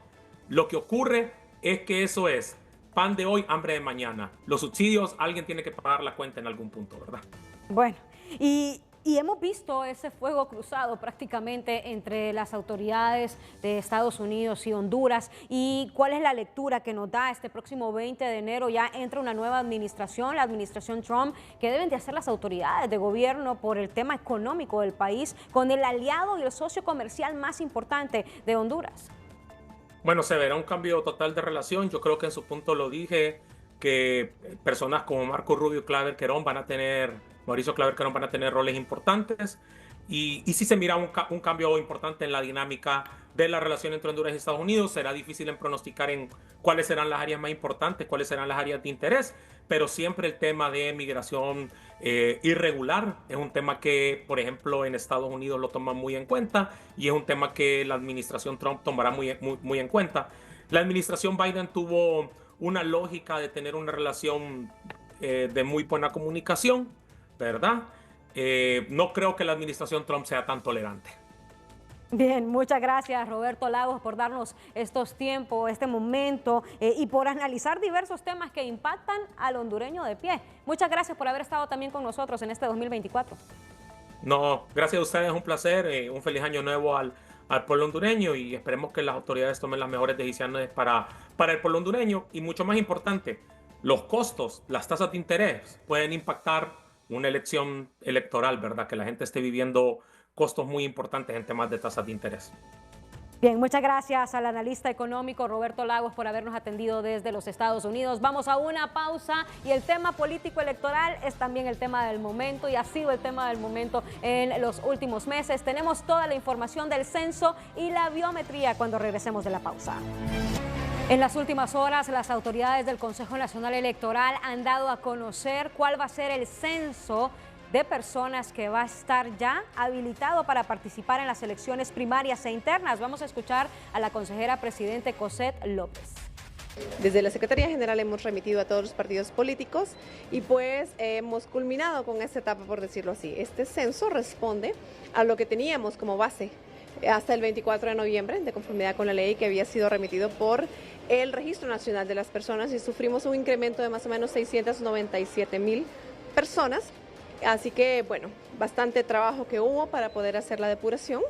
lo que ocurre es que eso es pan de hoy, hambre de mañana. Los subsidios, alguien tiene que pagar la cuenta en algún punto, ¿verdad? Bueno, y hemos visto ese fuego cruzado prácticamente entre las autoridades de Estados Unidos y Honduras. ¿Y cuál es la lectura que nos da este próximo 20 de enero? Ya entra una nueva administración, la administración Trump. ¿Qué deben de hacer las autoridades de gobierno por el tema económico del país con el aliado y el socio comercial más importante de Honduras? Bueno, se verá un cambio total de relación. Yo creo que en su punto lo dije, que personas como Marco Rubio y Mauricio Claver Querón van a tener roles importantes, y sí se mira un cambio importante en la dinámica de la relación entre Honduras y Estados Unidos. Será difícil en pronosticar en cuáles serán las áreas más importantes, cuáles serán las áreas de interés, pero siempre el tema de migración irregular es un tema que, por ejemplo, en Estados Unidos lo toman muy en cuenta, y es un tema que la administración Trump tomará muy en cuenta. La administración Biden tuvo una lógica de tener una relación de muy buena comunicación, ¿verdad? No creo que la administración Trump sea tan tolerante. Bien, muchas gracias, Roberto Lagos, por darnos estos tiempos, este momento y por analizar diversos temas que impactan al hondureño de pie. Muchas gracias por haber estado también con nosotros en este 2024. No, gracias a ustedes, un placer, un feliz año nuevo al pueblo hondureño, y esperemos que las autoridades tomen las mejores decisiones para el pueblo hondureño. Y mucho más importante, los costos, las tasas de interés pueden impactar una elección electoral, ¿verdad? Que la gente esté viviendo costos muy importantes en temas de tasas de interés. Bien, muchas gracias al analista económico Roberto Lagos por habernos atendido desde los Estados Unidos. Vamos a una pausa, y el tema político electoral es también el tema del momento, y ha sido el tema del momento en los últimos meses. Tenemos toda la información del censo y la biometría cuando regresemos de la pausa. En las últimas horas, las autoridades del Consejo Nacional Electoral han dado a conocer cuál va a ser el censo de personas que va a estar ya habilitado para participar en las elecciones primarias e internas. Vamos a escuchar a la consejera presidente Cosette López. Desde la Secretaría General hemos remitido a todos los partidos políticos y pues hemos culminado con esta etapa, por decirlo así. Este censo responde a lo que teníamos como base hasta el 24 de noviembre, de conformidad con la ley que había sido remitido por el Registro Nacional de las Personas, y sufrimos un incremento de más o menos 697,000 personas. Así que, bueno, bastante trabajo que hubo para poder hacer la depuración,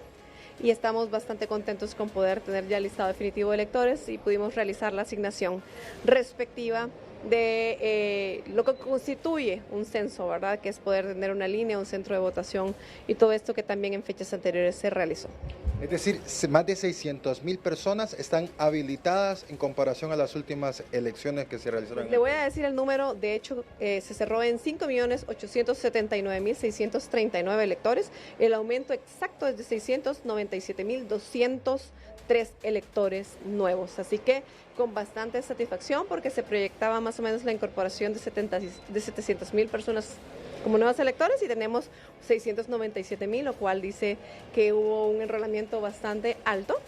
y estamos bastante contentos con poder tener ya el listado definitivo de electores, y pudimos realizar la asignación respectiva de lo que constituye un censo, ¿verdad? Que es poder tener una línea, un centro de votación y todo esto que también en fechas anteriores se realizó. Es decir, más de 600,000 personas están habilitadas en comparación a las últimas elecciones que se realizaron. Le voy a decir el número, de hecho se cerró en 5.879.639 electores. El aumento exacto es de 697.203 electores nuevos. Así que con bastante satisfacción, porque se proyectaba más o menos la incorporación de 700,000 personas como nuevos electores, y tenemos 697,000, lo cual dice que hubo un enrolamiento bastante alto,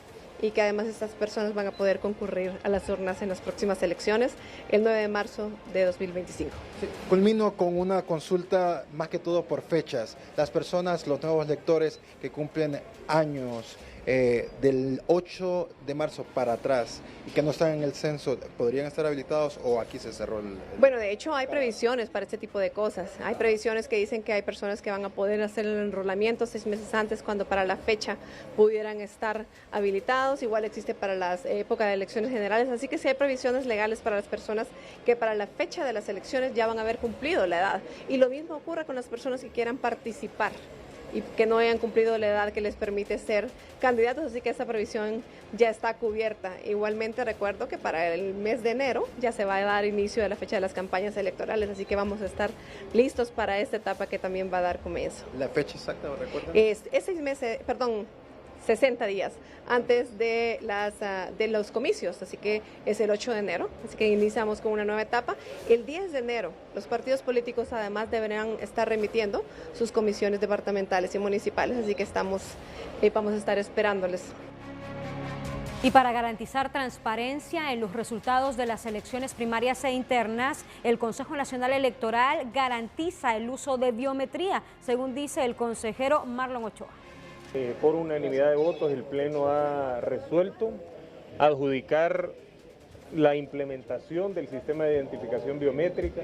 y que además estas personas van a poder concurrir a las urnas en las próximas elecciones el 9 de marzo de 2025. Sí, culmino con una consulta más que todo por fechas. Las personas, los nuevos electores que cumplen años del 8 de marzo para atrás y que no están en el censo, ¿podrían estar habilitados o aquí se cerró el...? Bueno, de hecho hay previsiones para este tipo de cosas. Hay previsiones que dicen que hay personas que van a poder hacer el enrolamiento 6 meses antes, cuando para la fecha pudieran estar habilitados. Igual existe para las épocas de elecciones generales, así que sí hay previsiones legales para las personas que para la fecha de las elecciones ya van a haber cumplido la edad. Y lo mismo ocurre con las personas que quieran participar y que no hayan cumplido la edad que les permite ser candidatos, así que esa previsión ya está cubierta. Igualmente recuerdo que para el mes de enero ya se va a dar inicio de la fecha de las campañas electorales, así que vamos a estar listos para esta etapa que también va a dar comienzo. ¿La fecha exacta, recuerdan? Es 60 días antes de los comicios, así que es el 8 de enero, así que iniciamos con una nueva etapa. El 10 de enero los partidos políticos además deberán estar remitiendo sus comisiones departamentales y municipales, así que vamos a estar esperándoles. Y para garantizar transparencia en los resultados de las elecciones primarias e internas, el Consejo Nacional Electoral garantiza el uso de biometría, según dice el consejero Marlon Ochoa. Por unanimidad de votos, el Pleno ha resuelto adjudicar la implementación del sistema de identificación biométrica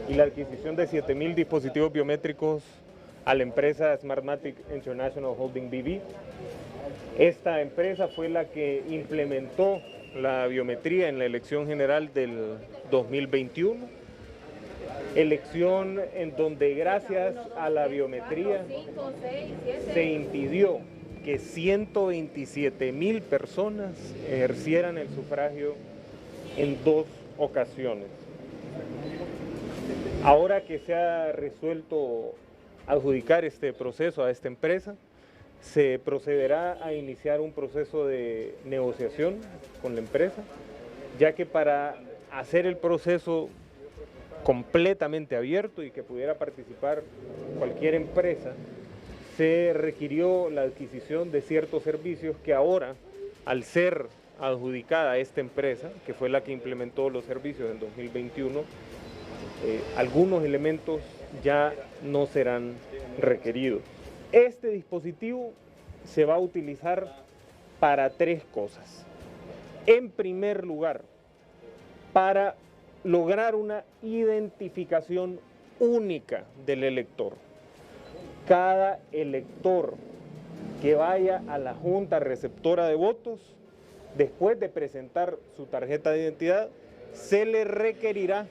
y la adquisición de 7.000 dispositivos biométricos a la empresa Smartmatic International Holding BV. Esta empresa fue la que implementó la biometría en la elección general del 2021, elección en donde gracias a la biometría se impidió que 127.000 personas ejercieran el sufragio en 2 ocasiones. Ahora que se ha resuelto adjudicar este proceso a esta empresa, se procederá a iniciar un proceso de negociación con la empresa, ya que para hacer el proceso completamente abierto y que pudiera participar cualquier empresa, se requirió la adquisición de ciertos servicios que ahora, al ser adjudicada a esta empresa, que fue la que implementó los servicios en 2021, algunos elementos ya no serán requeridos. Este dispositivo se va a utilizar para 3 cosas. En primer lugar, para lograr una identificación única del elector. Cada elector que vaya a la junta receptora de votos, después de presentar su tarjeta de identidad, se le requerirá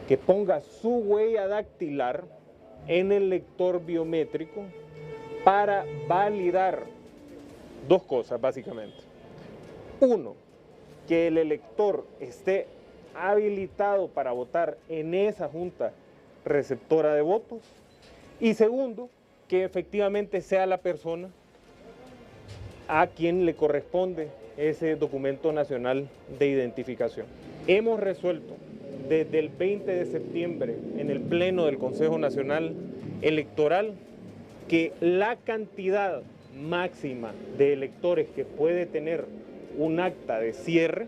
que ponga su huella dactilar en el lector biométrico para validar 2 cosas básicamente. 1, que el elector esté habilitado para votar en esa junta receptora de votos, y segundo, que efectivamente sea la persona a quien le corresponde ese documento nacional de identificación. Hemos resuelto desde el 20 de septiembre en el Pleno del Consejo Nacional Electoral que la cantidad máxima de electores que puede tener un acta de cierre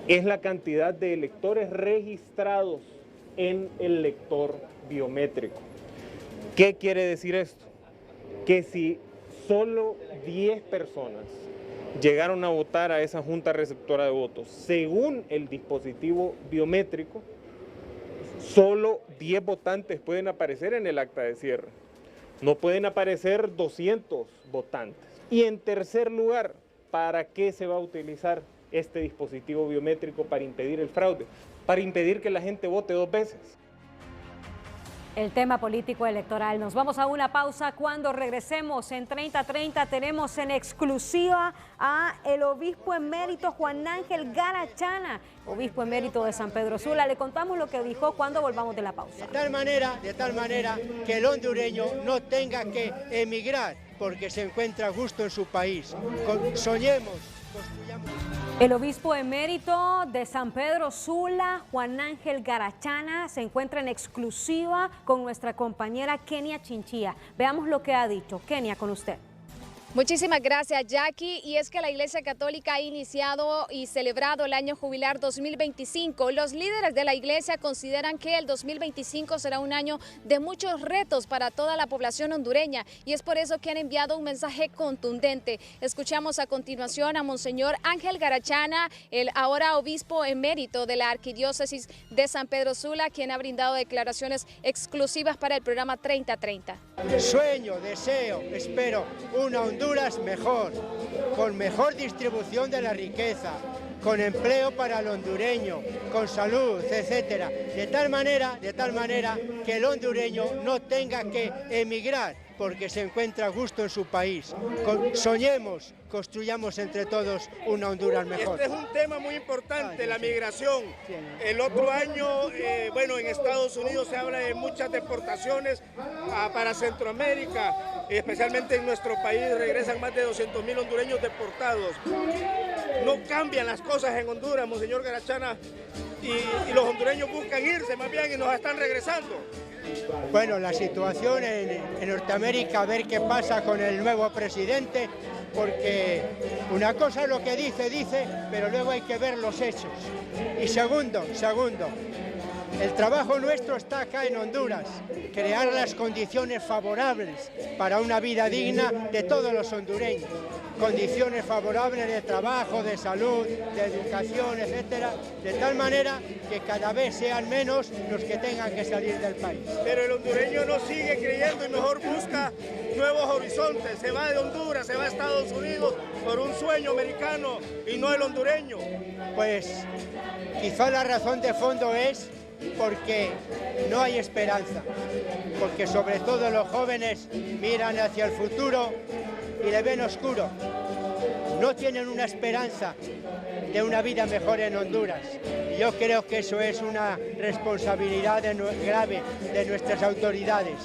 es la cantidad de electores registrados en el lector biométrico. ¿Qué quiere decir esto? Que si solo 10 personas llegaron a votar a esa junta receptora de votos según el dispositivo biométrico, solo 10 votantes pueden aparecer en el acta de cierre. No pueden aparecer 200 votantes. Y en tercer lugar, ¿para qué se va a utilizar este dispositivo biométrico? Para impedir el fraude, para impedir que la gente vote 2 veces. El tema político electoral. Nos vamos a una pausa. Cuando regresemos en 30:30 tenemos en exclusiva a el obispo emérito Juan Ángel Garachana, obispo emérito de San Pedro Sula. Le contamos lo que dijo cuando volvamos de la pausa. De tal manera que el hondureño no tenga que emigrar porque se encuentra justo en su país. Soñemos, construyamos. El obispo emérito de San Pedro Sula, Juan Ángel Garachana, se encuentra en exclusiva con nuestra compañera Kenia Chinchilla. Veamos lo que ha dicho. Kenia, con usted. Muchísimas gracias, Jackie. Y es que la Iglesia Católica ha iniciado y celebrado el año jubilar 2025. Los líderes de la Iglesia consideran que el 2025 será un año de muchos retos para toda la población hondureña y es por eso que han enviado un mensaje contundente. Escuchamos a continuación a Monseñor Ángel Garachana, el ahora obispo emérito de la Arquidiócesis de San Pedro Sula, quien ha brindado declaraciones exclusivas para el programa 3030. Sueño, deseo, espero una Honduras mejor, con mejor distribución de la riqueza, con empleo para el hondureño, con salud, etcétera, de tal manera que el hondureño no tenga que emigrar porque se encuentra a gusto en su país. Soñemos, construyamos entre todos una Honduras mejor. Este es un tema muy importante, la migración. El otro año, en Estados Unidos se habla de muchas deportaciones para Centroamérica, especialmente en nuestro país regresan más de 200.000 hondureños deportados. No cambian las cosas en Honduras, Monseñor Garachana, y los hondureños buscan irse más bien y nos están regresando. Bueno, la situación en Norteamérica, a ver qué pasa con el nuevo presidente, porque una cosa es lo que dice, pero luego hay que ver los hechos. Y segundo, el trabajo nuestro está acá en Honduras, crear las condiciones favorables para una vida digna de todos los hondureños. Condiciones favorables de trabajo, de salud, de educación, etcétera, de tal manera que cada vez sean menos los que tengan que salir del país. Pero el hondureño no sigue creyendo y mejor busca nuevos horizontes. Se va de Honduras, se va a Estados Unidos por un sueño americano y no el hondureño. Pues quizá la razón de fondo es porque no hay esperanza, porque sobre todo los jóvenes miran hacia el futuro y le ven oscuro. No tienen una esperanza de una vida mejor en Honduras. Yo creo que eso es una responsabilidad grave de nuestras autoridades.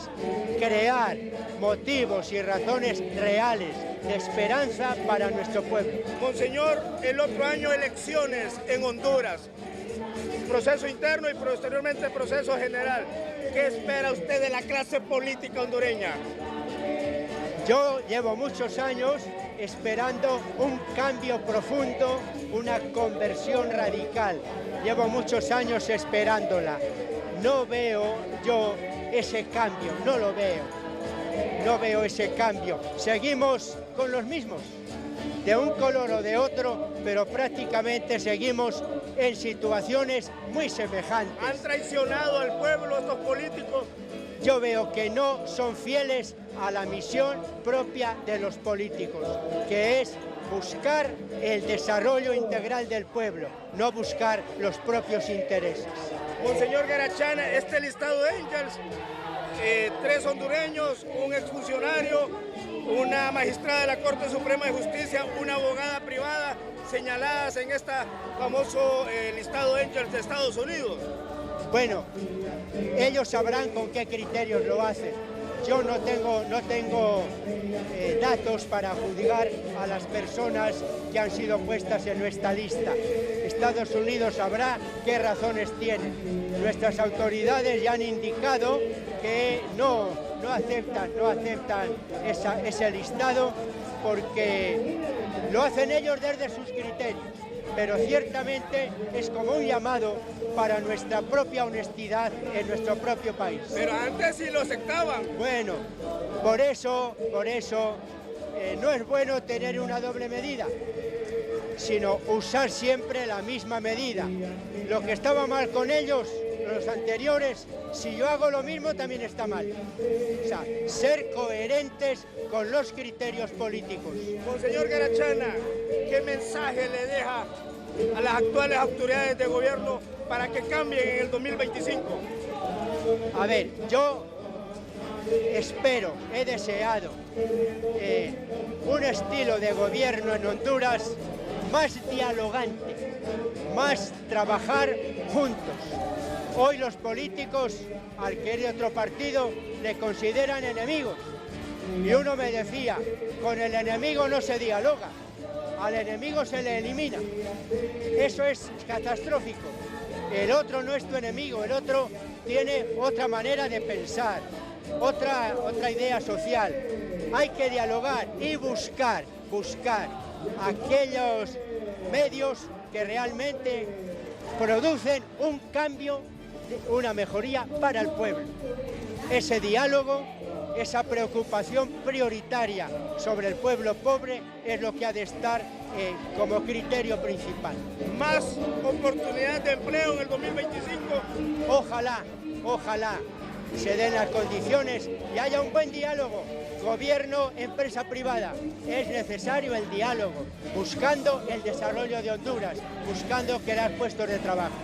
Crear motivos y razones reales de esperanza para nuestro pueblo. Monseñor, el otro año elecciones en Honduras. Proceso interno y posteriormente proceso general. ¿Qué espera usted de la clase política hondureña? Yo llevo muchos años esperando un cambio profundo, una conversión radical. Llevo muchos años esperándola. No veo yo ese cambio, no lo veo. No veo ese cambio. Seguimos con los mismos, de un color o de otro, pero prácticamente seguimos en situaciones muy semejantes. ¿Han traicionado al pueblo estos políticos? Yo veo que no son fieles a la misión propia de los políticos, que es buscar el desarrollo integral del pueblo, no buscar los propios intereses. Monseñor Garachana, este listado de Angels, 3 hondureños, un exfuncionario, una magistrada de la Corte Suprema de Justicia, una abogada privada, señaladas en este famoso listado Angels de Estados Unidos. Bueno, ellos sabrán con qué criterios lo hacen. Yo no tengo datos para juzgar a las personas que han sido puestas en nuestra lista. Estados Unidos sabrá qué razones tienen. Nuestras autoridades ya han indicado que no aceptan ese listado porque lo hacen ellos desde sus criterios. Pero ciertamente es como un llamado para nuestra propia honestidad en nuestro propio país. Pero antes sí lo aceptaban. Bueno, por eso no es bueno tener una doble medida, sino usar siempre la misma medida. Lo que estaba mal con ellos, los anteriores, si yo hago lo mismo también está mal. O sea, ser coherentes con los criterios políticos. Monseñor Garachana, ¿qué mensaje le deja a las actuales autoridades de gobierno para que cambien en el 2025? A ver, yo espero, he deseado un estilo de gobierno en Honduras más dialogante, más trabajar juntos. Hoy los políticos, al que es de otro partido, le consideran enemigos. Y uno me decía, con el enemigo no se dialoga, al enemigo se le elimina. Eso es catastrófico. El otro no es tu enemigo, el otro tiene otra manera de pensar, otra idea social. Hay que dialogar y buscar aquellos medios que realmente producen un cambio, una mejoría para el pueblo. Ese diálogo, esa preocupación prioritaria sobre el pueblo pobre es lo que ha de estar como criterio principal. ¿Más oportunidades de empleo en el 2025? Ojalá se den las condiciones y haya un buen diálogo gobierno, empresa privada. Es necesario el diálogo, buscando el desarrollo de Honduras, buscando crear puestos de trabajo.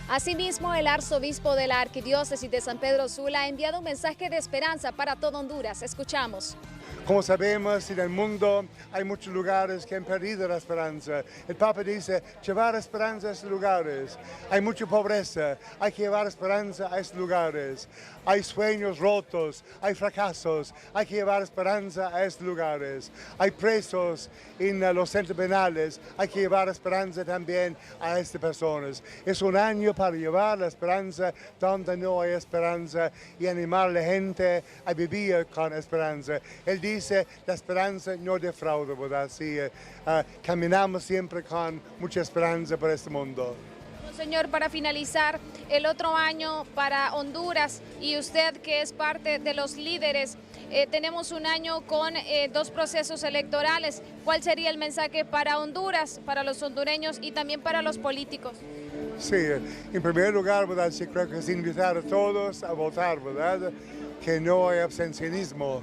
Asimismo, el arzobispo de la Arquidiócesis de San Pedro Sula ha enviado un mensaje de esperanza para todo Honduras. Escuchamos. Como sabemos, en el mundo hay muchos lugares que han perdido la esperanza. El Papa dice, llevar esperanza a esos lugares. Hay mucha pobreza, hay que llevar esperanza a esos lugares. Hay sueños rotos, hay fracasos, hay que llevar esperanza a esos lugares. Hay presos en los centros penales, hay que llevar esperanza también a estas personas. Es un año para llevar la esperanza donde no hay esperanza y animar a la gente a vivir con esperanza. Él dice, la esperanza no defrauda, ¿verdad? Sí, caminamos siempre con mucha esperanza por este mundo. Señor, para finalizar, el otro año para Honduras y usted que es parte de los líderes, tenemos un año con 2 procesos electorales. ¿Cuál sería el mensaje para Honduras, para los hondureños y también para los políticos? Sí, en primer lugar, ¿verdad? Sí, creo que es invitar a todos a votar, ¿verdad? Que no hay abstencionismo.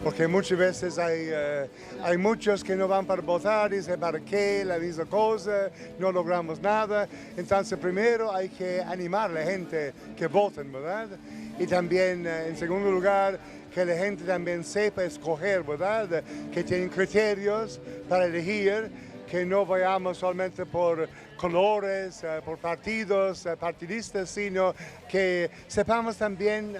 Porque muchas veces hay muchos que no van para votar y dicen, ¿para qué? La misma cosa, no logramos nada. Entonces, primero hay que animar a la gente que voten, ¿verdad? Y también, en segundo lugar, que la gente también sepa escoger, ¿verdad? Que tienen criterios para elegir, que no vayamos solamente por colores, por partidos, partidistas, sino que sepamos también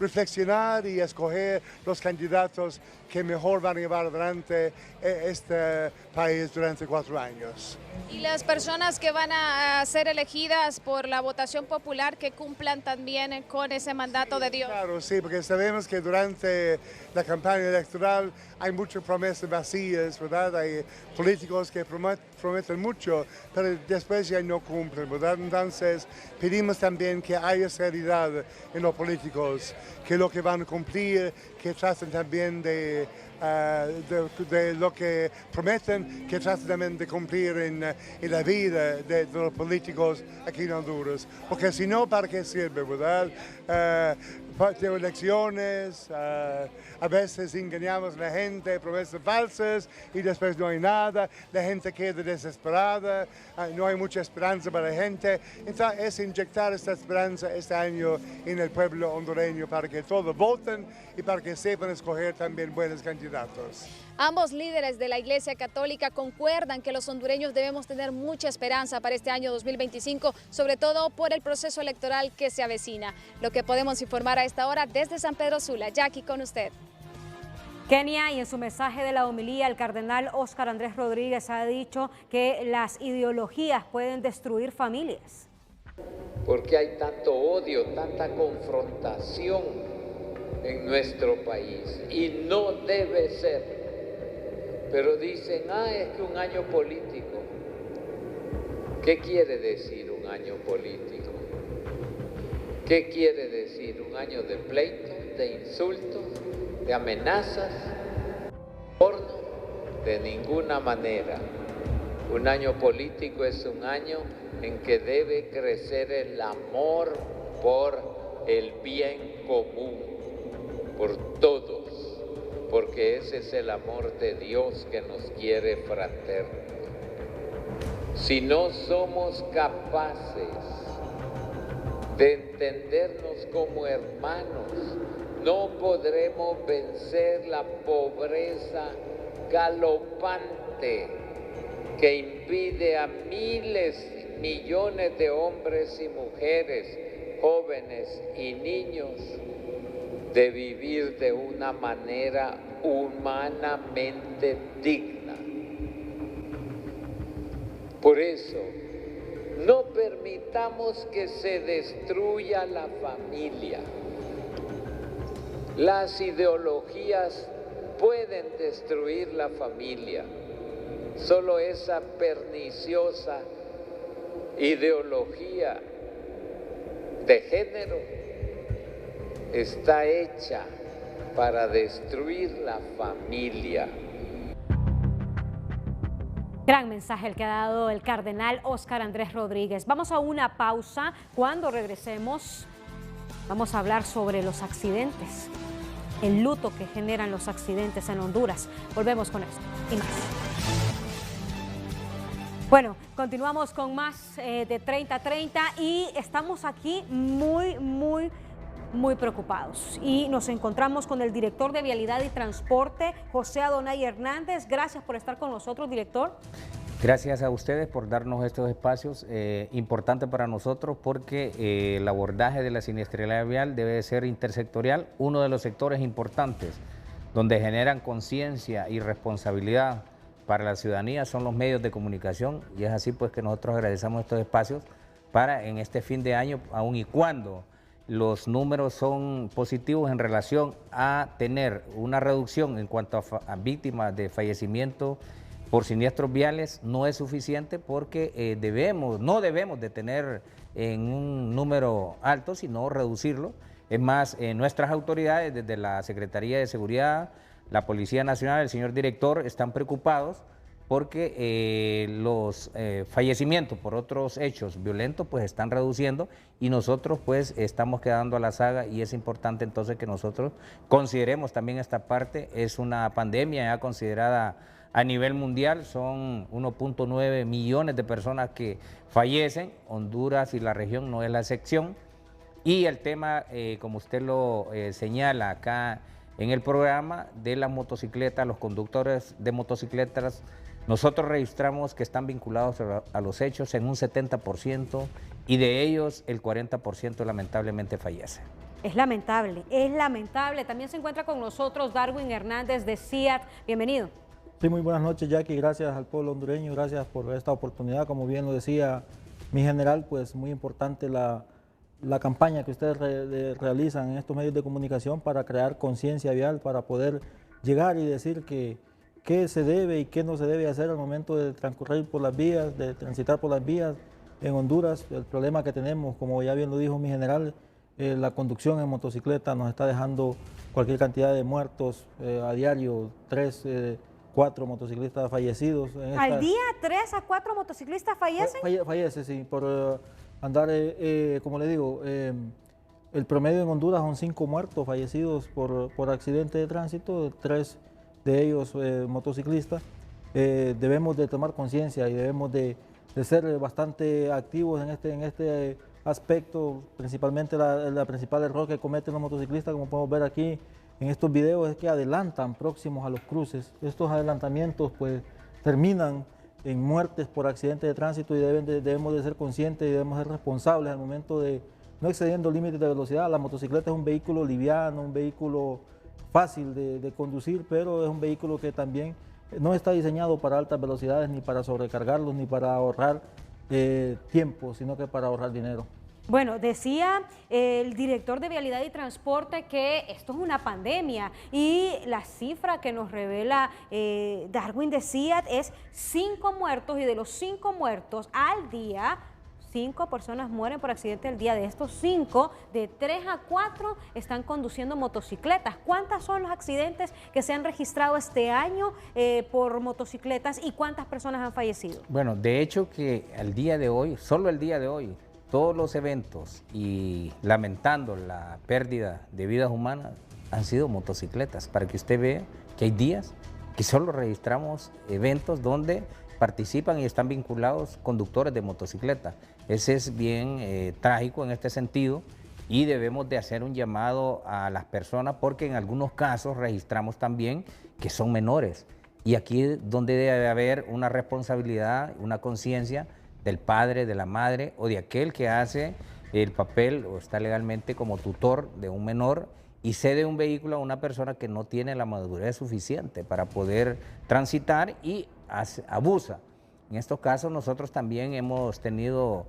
reflexionar y escoger los candidatos que mejor van a llevar adelante este país durante 4 años. Y las personas que van a ser elegidas por la votación popular, que cumplan también con ese mandato de Dios. Claro, sí, porque sabemos que durante la campaña electoral hay muchas promesas vacías, ¿verdad? Hay políticos que prometen mucho, pero después ya no cumplen, ¿verdad? Entonces pedimos también que haya seriedad en los políticos, que lo que van a cumplir, que traten también de lo que prometen, que traten también de cumplir en la vida de los políticos aquí en Honduras. Porque si no, ¿para qué sirve, verdad? De elecciones, a veces engañamos a la gente, promesas falsas y después no hay nada, la gente queda desesperada, no hay mucha esperanza para la gente. Entonces es inyectar esta esperanza este año en el pueblo hondureño para que todos voten y para que sepan escoger también buenos candidatos. Ambos líderes de la Iglesia Católica concuerdan que los hondureños debemos tener mucha esperanza para este año 2025, sobre todo por el proceso electoral que se avecina. Lo que podemos informar a esta hora desde San Pedro Sula. Jackie, con usted. Kenia, y en su mensaje de la homilía, el cardenal Óscar Andrés Rodríguez ha dicho que las ideologías pueden destruir familias. Porque hay tanto odio, tanta confrontación en nuestro país y no debe ser. Pero dicen, es que un año político. ¿Qué quiere decir un año político? ¿Qué quiere decir un año de pleitos, de insultos, de amenazas? De ninguna manera. Un año político es un año en que debe crecer el amor por el bien común, por todos. Porque ese es el amor de Dios que nos quiere fraternos. Si no somos capaces de entendernos como hermanos, no podremos vencer la pobreza galopante que impide a miles, millones de hombres y mujeres, jóvenes y niños de vivir de una manera humanamente digna. Por eso, no permitamos que se destruya la familia. Las ideologías pueden destruir la familia. Solo esa perniciosa ideología de género está hecha para destruir la familia. Gran mensaje el que ha dado el cardenal Óscar Andrés Rodríguez. Vamos a una pausa. Cuando regresemos, vamos a hablar sobre los accidentes. el luto que generan los accidentes en Honduras. Volvemos con esto y más. Bueno, continuamos con más de 30-30 y estamos aquí muy preocupados. Y nos encontramos con el director de Vialidad y Transporte, José Adonai Hernández. Gracias por estar con nosotros, director. Gracias a ustedes por darnos estos espacios, importante para nosotros porque el abordaje de la siniestralidad vial debe de ser intersectorial. Uno de los sectores importantes donde generan conciencia y responsabilidad para la ciudadanía son los medios de comunicación, y es así pues que nosotros agradecemos estos espacios para en este fin de año, aun y cuando los números son positivos en relación a tener una reducción en cuanto a víctimas de fallecimiento por siniestros viales, no es suficiente porque no debemos de tener en un número alto, sino reducirlo. Es más, nuestras autoridades, desde la Secretaría de Seguridad, la Policía Nacional, el señor director, están preocupados porque los fallecimientos por otros hechos violentos pues están reduciendo, y nosotros pues estamos quedando a la saga, y es importante entonces que nosotros consideremos también esta parte. Es una pandemia ya considerada a nivel mundial, son 1.9 millones de personas que fallecen. Honduras y la región no es la excepción, y el tema, como usted lo señala acá en el programa de las motocicletas, los conductores de motocicletas, nosotros registramos que están vinculados a los hechos en un 70%, y de ellos el 40% lamentablemente fallece. Es lamentable, es lamentable. También se encuentra con nosotros Darwin Hernández de CIAT. Bienvenido. Sí, muy buenas noches, Jackie. Gracias al pueblo hondureño, gracias por esta oportunidad. Como bien lo decía mi general, pues muy importante la campaña que ustedes realizan en estos medios de comunicación para crear conciencia vial, para poder llegar y decir qué se debe y qué no se debe hacer al momento de transcurrir por las vías, de transitar por las vías en Honduras. El problema que tenemos, como ya bien lo dijo mi general, la conducción en motocicleta nos está dejando cualquier cantidad de muertos a diario, 3, 4 motociclistas fallecidos. ¿Al día 3 a 4 motociclistas fallecen? Fallece, sí, por andar, como le digo, el promedio en Honduras son 5 muertos fallecidos por accidente de tránsito, 3 de ellos motociclistas. Debemos de tomar conciencia y debemos de ser bastante activos en este aspecto. Principalmente la principal error que cometen los motociclistas, como podemos ver aquí en estos videos, es que adelantan próximos a los cruces. Estos adelantamientos pues terminan en muertes por accidente de tránsito, y debemos de ser conscientes y debemos ser responsables al momento de no excediendo límites de velocidad. La motocicleta es un vehículo liviano, un vehículo fácil de conducir, pero es un vehículo que también no está diseñado para altas velocidades, ni para sobrecargarlos, ni para ahorrar tiempo, sino que para ahorrar dinero. Bueno, decía el director de Vialidad y Transporte que esto es una pandemia, y la cifra que nos revela Darwin de CIAT es 5 muertos, y de los 5 muertos al día, 5 personas mueren por accidente al día. De estos 5, de 3 a 4 están conduciendo motocicletas. ¿Cuántos son los accidentes que se han registrado este año por motocicletas, y cuántas personas han fallecido? Bueno, de hecho que al día de hoy, solo el día de hoy, todos los eventos, y lamentando la pérdida de vidas humanas, han sido motocicletas, para que usted vea que hay días que solo registramos eventos donde participan y están vinculados conductores de motocicleta. Ese es bien trágico en este sentido, y debemos de hacer un llamado a las personas, porque en algunos casos registramos también que son menores, y aquí es donde debe haber una responsabilidad, una conciencia del padre, de la madre, o de aquel que hace el papel o está legalmente como tutor de un menor y cede un vehículo a una persona que no tiene la madurez suficiente para poder transitar y abusa. En estos casos nosotros también hemos tenido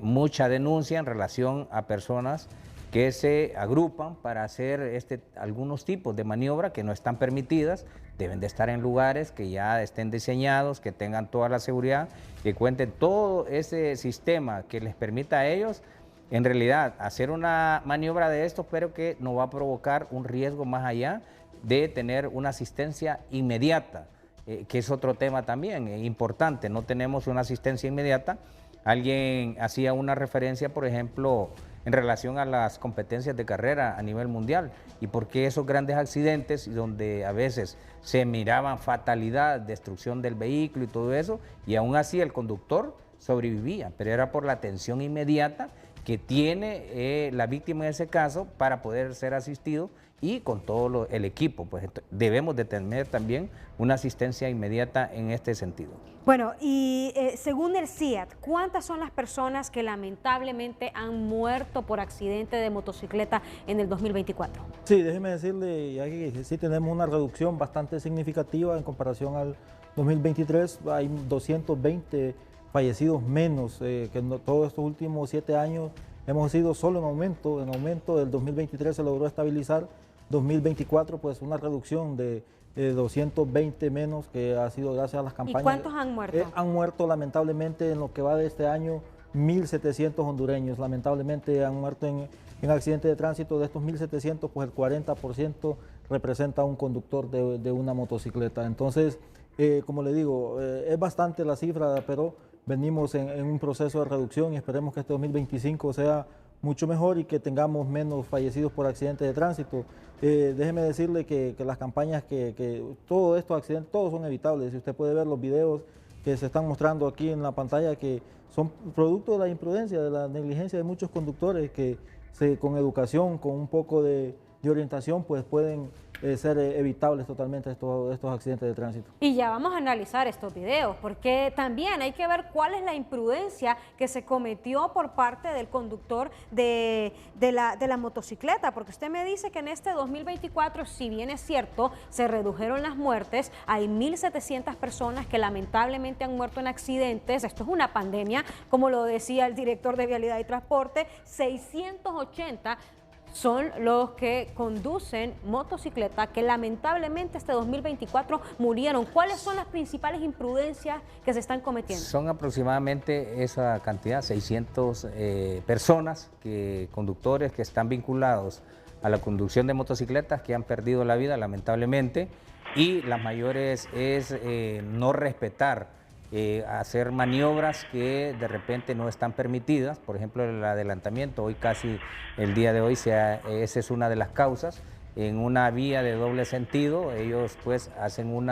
mucha denuncia en relación a personas que se agrupan para hacer algunos tipos de maniobra que no están permitidas. Deben de estar en lugares que ya estén diseñados, que tengan toda la seguridad, que cuenten todo ese sistema que les permita a ellos, en realidad, hacer una maniobra de esto, pero que no va a provocar un riesgo más allá de tener una asistencia inmediata, que es otro tema también importante. No tenemos una asistencia inmediata. Alguien hacía una referencia, por ejemplo, en relación a las competencias de carrera a nivel mundial y por qué esos grandes accidentes donde a veces se miraban fatalidad, destrucción del vehículo y todo eso, y aún así el conductor sobrevivía, pero era por la atención inmediata que tiene la víctima en ese caso para poder ser asistido y con todo el equipo. Pues debemos de tener también una asistencia inmediata en este sentido. Bueno, y según el CIAT, ¿cuántas son las personas que lamentablemente han muerto por accidente de motocicleta en el 2024? Sí, déjeme decirle ya que sí tenemos una reducción bastante significativa en comparación al 2023. Hay 220 fallecidos menos que en todos estos últimos 7 años. Hemos sido solo en aumento del 2023 se logró estabilizar, 2024 pues una reducción de 220 menos que ha sido gracias a las campañas. ¿Y cuántos han muerto? Han muerto lamentablemente en lo que va de este año 1.700 hondureños, lamentablemente han muerto en accidentes de tránsito. De estos 1.700 pues el 40% representa a un conductor de una motocicleta. Entonces, como le digo, es bastante la cifra, pero venimos en un proceso de reducción y esperemos que este 2025 sea mucho mejor y que tengamos menos fallecidos por accidentes de tránsito. Déjeme decirle que las campañas, que todos estos accidentes, todos son evitables. Si usted puede ver los videos que se están mostrando aquí en la pantalla, que son producto de la imprudencia, de la negligencia de muchos conductores que con educación, con un poco de orientación, pues pueden ser evitables totalmente estos accidentes de tránsito. Y ya vamos a analizar estos videos, porque también hay que ver cuál es la imprudencia que se cometió por parte del conductor de la motocicleta, porque usted me dice que en este 2024, si bien es cierto, se redujeron las muertes, hay 1.700 personas que lamentablemente han muerto en accidentes. Esto es una pandemia, como lo decía el director de Vialidad y Transporte, 680 son los que conducen motocicleta que lamentablemente este 2024 murieron. ¿Cuáles son las principales imprudencias que se están cometiendo? Son aproximadamente esa cantidad, 600 personas, conductores que están vinculados a la conducción de motocicletas que han perdido la vida lamentablemente, y las mayores es no respetar, hacer maniobras que de repente no están permitidas, por ejemplo el adelantamiento, hoy casi el día de hoy esa es una de las causas, en una vía de doble sentido ellos pues hacen un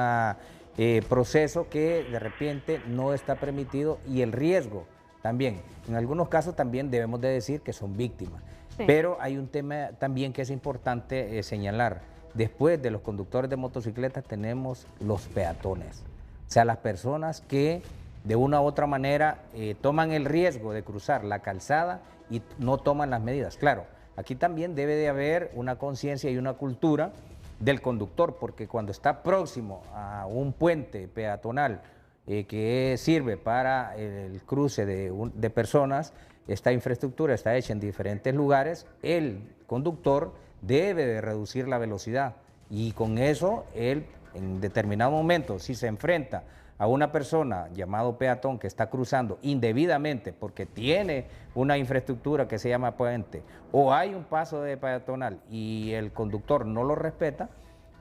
proceso que de repente no está permitido, y el riesgo también, en algunos casos también debemos de decir que son víctimas, sí. Pero hay un tema también que es importante señalar, después de los conductores de motocicletas tenemos los peatones. O sea, las personas que de una u otra manera toman el riesgo de cruzar la calzada y no toman las medidas. Claro, aquí también debe de haber una conciencia y una cultura del conductor, porque cuando está próximo a un puente peatonal que sirve para el cruce de personas, esta infraestructura está hecha en diferentes lugares, el conductor debe de reducir la velocidad y con eso él, en determinado momento, si se enfrenta a una persona llamado peatón que está cruzando indebidamente porque tiene una infraestructura que se llama puente o hay un paso de peatonal y el conductor no lo respeta,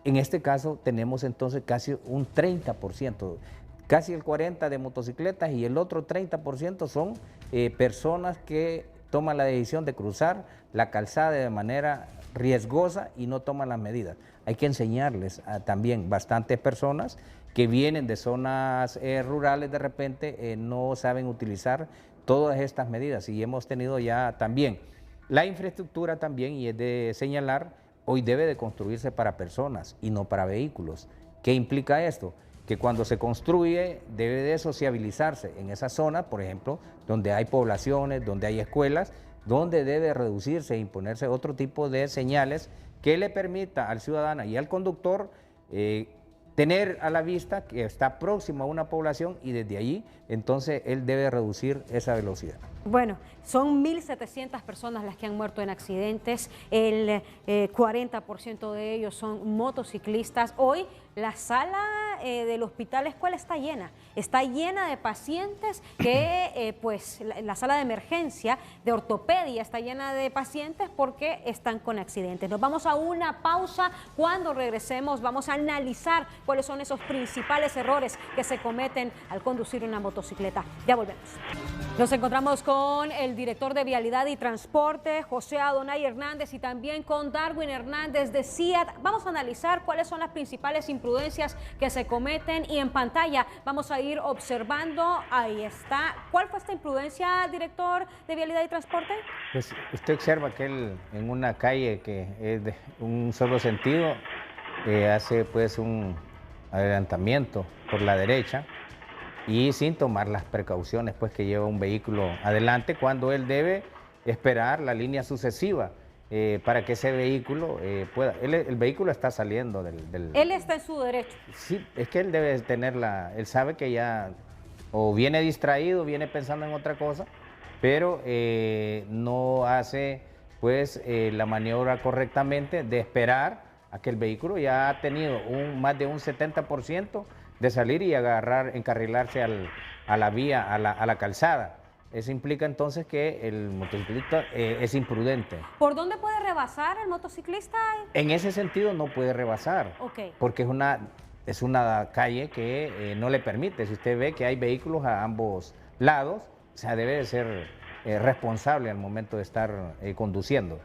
en este caso tenemos entonces casi un 30%, casi el 40% de motocicletas y el otro 30% son personas que toman la decisión de cruzar la calzada de manera riesgosa y no toman las medidas. Hay que enseñarles a también bastantes personas que vienen de zonas rurales, de repente no saben utilizar todas estas medidas, y hemos tenido ya también la infraestructura también, y es de señalar, hoy debe de construirse para personas y no para vehículos. ¿Qué implica esto? Que cuando se construye debe de sociabilizarse en esa zona, por ejemplo, donde hay poblaciones, donde hay escuelas, donde debe reducirse e imponerse otro tipo de señales que le permita al ciudadano y al conductor tener a la vista que está próximo a una población y desde allí entonces él debe reducir esa velocidad. Bueno, son 1.700 personas las que han muerto en accidentes, el 40% de ellos son motociclistas. Hoy la sala del hospital Escuela está llena de pacientes que pues la sala de emergencia de ortopedia está llena de pacientes porque están con accidentes. Nos vamos a una pausa. Cuando regresemos vamos a analizar cuáles son esos principales errores que se cometen al conducir una motocicleta. Ya volvemos. Nos encontramos con el director de Vialidad y Transporte, José Adonai Hernández, y también con Darwin Hernández de CIAT. Vamos a analizar cuáles son las principales imprudencias que se cometen y en pantalla vamos a ir observando, ahí está. ¿Cuál fue esta imprudencia, director de Vialidad y Transporte? Pues usted observa que él en una calle que es de un solo sentido hace pues un adelantamiento por la derecha y sin tomar las precauciones pues que lleva un vehículo adelante, cuando él debe esperar la línea sucesiva para que ese vehículo pueda. El vehículo está saliendo del... Él está en su derecho. Sí, es que él debe tener él sabe que ya o viene distraído, viene pensando en otra cosa, pero no hace pues la maniobra correctamente de esperar a que el vehículo ya ha tenido más de un 70% de salir y encarrilarse a la vía, a la calzada. Eso implica entonces que el motociclista es imprudente. ¿Por dónde puede rebasar el motociclista? En ese sentido no puede rebasar, porque es una calle que no le permite. Si usted ve que hay vehículos a ambos lados, o sea, debe de ser responsable al momento de estar conduciendo.